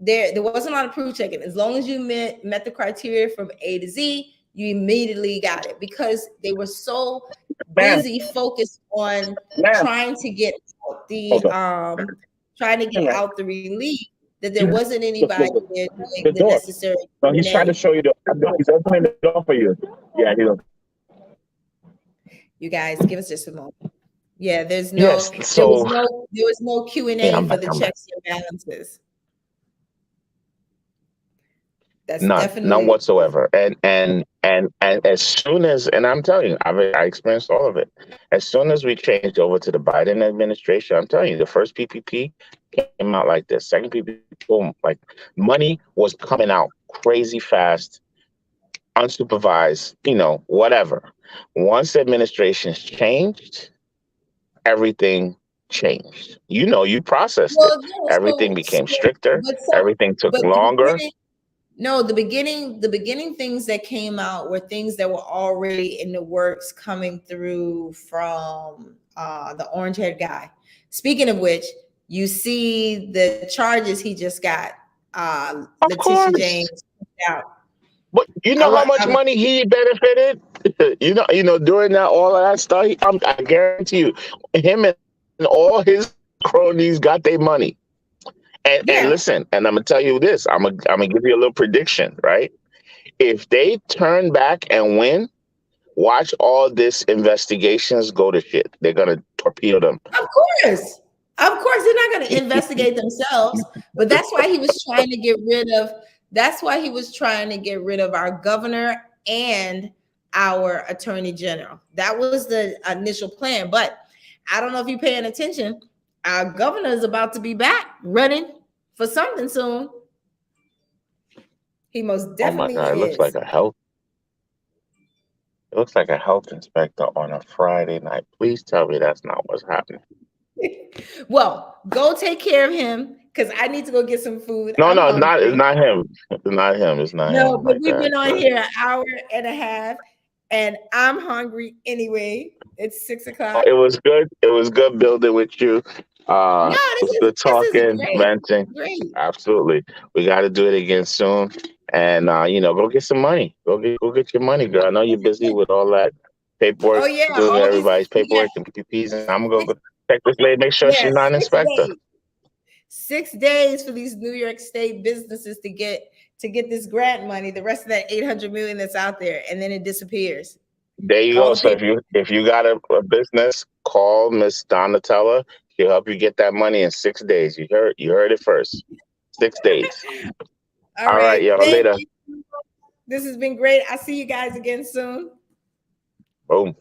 S2: there wasn't a lot of proof checking. As long as you met the criteria from A to Z, you immediately got it, because they were so
S1: Ma'am,
S2: busy focused on
S1: ma'am,
S2: trying to get out
S1: hold on.
S2: trying to get
S1: Hey,
S2: out the relief, that there
S1: man.
S2: wasn't
S1: Look,
S2: anybody
S1: look, look.
S2: there doing
S1: The
S2: the
S1: door.
S2: necessary
S1: No, he's trying to
S2: Q&A.
S1: show you he's opening the door for you. Yeah, he's
S2: You guys, give us just a moment. Yeah,
S1: yes. So
S2: there was no
S1: yeah,
S2: Q&A
S1: I'm
S2: for
S1: back.
S2: the
S1: I'm back.
S2: checks and balances. That's
S1: None
S2: definitely
S1: whatsoever. And as soon as, and I'm telling you, I experienced all of it. As soon as we changed over to the Biden administration, I'm telling you, the first PPP came out like this. Second PPP, boom, like money was coming out crazy fast, unsupervised, whatever. Once the administrations changed, everything changed. You processed it.
S2: well, no,
S1: Everything became stricter. Everything took
S2: but the
S1: longer.
S2: beginning, no, the beginning things that came out were things that were already in the works, coming through from the orange haired guy. Speaking of which, you see the charges he just got,
S1: Of
S2: Letitia
S1: course.
S2: James out.
S1: But you
S2: I,
S1: know how
S2: wa-
S1: much
S2: I,
S1: money he benefited? During that all of that stuff, I guarantee you, him and all his cronies got their money. And
S2: yeah,
S1: listen, and I'm gonna tell you this. I'm gonna give you a little prediction, right? If they turn back and win, watch all this investigations go to shit. They're gonna torpedo them.
S2: of course. Of course, they're not going to investigate themselves, but that's why he was trying to get rid of. That's why he was trying to get rid of our governor and our attorney general. That was the initial plan. But I don't know if you're paying attention. Our governor is about to be back running for something soon. He most
S1: Oh my
S2: definitely
S1: God,
S2: is.
S1: it looks like a health inspector on a Friday night. Please tell me that's not what's happening.
S2: Well, go take care of him, because I need to go get some food.
S1: No,
S2: I'm
S1: no, it's
S2: hungry.
S1: not him. It's not him. It's not
S2: No,
S1: him
S2: but
S1: like
S2: we've
S1: that.
S2: been on
S1: But
S2: here an hour and a half, and I'm hungry anyway. It's 6 o'clock.
S1: it was good. It was good building with you.
S2: No,
S1: It was good
S2: this is
S1: talking,
S2: great.
S1: venting.
S2: Great.
S1: Absolutely. We got to do it again soon. And go get some money. Go get your money, girl. I know you're busy with all that
S2: Oh
S1: paperwork,
S2: yeah,
S1: doing
S2: all these,
S1: everybody's
S2: yeah,
S1: paperwork and PPPs. And I'm gonna
S2: six,
S1: go check this lady, make sure
S2: yeah,
S1: she's not an
S2: six
S1: inspector.
S2: days. 6 days for these New York State businesses to get this grant money. The rest of that 800 million that's out there, and then it disappears.
S1: There you
S2: All
S1: go.
S2: the
S1: So
S2: paper.
S1: if you got a business, call Miss Donatella. She'll help you get that money in 6 days. You heard it first. 6 days.
S2: All
S1: All right,
S2: right.
S1: y'all.
S2: Thank
S1: Later.
S2: you. This has been great. I'll see you guys again soon.
S1: Boom.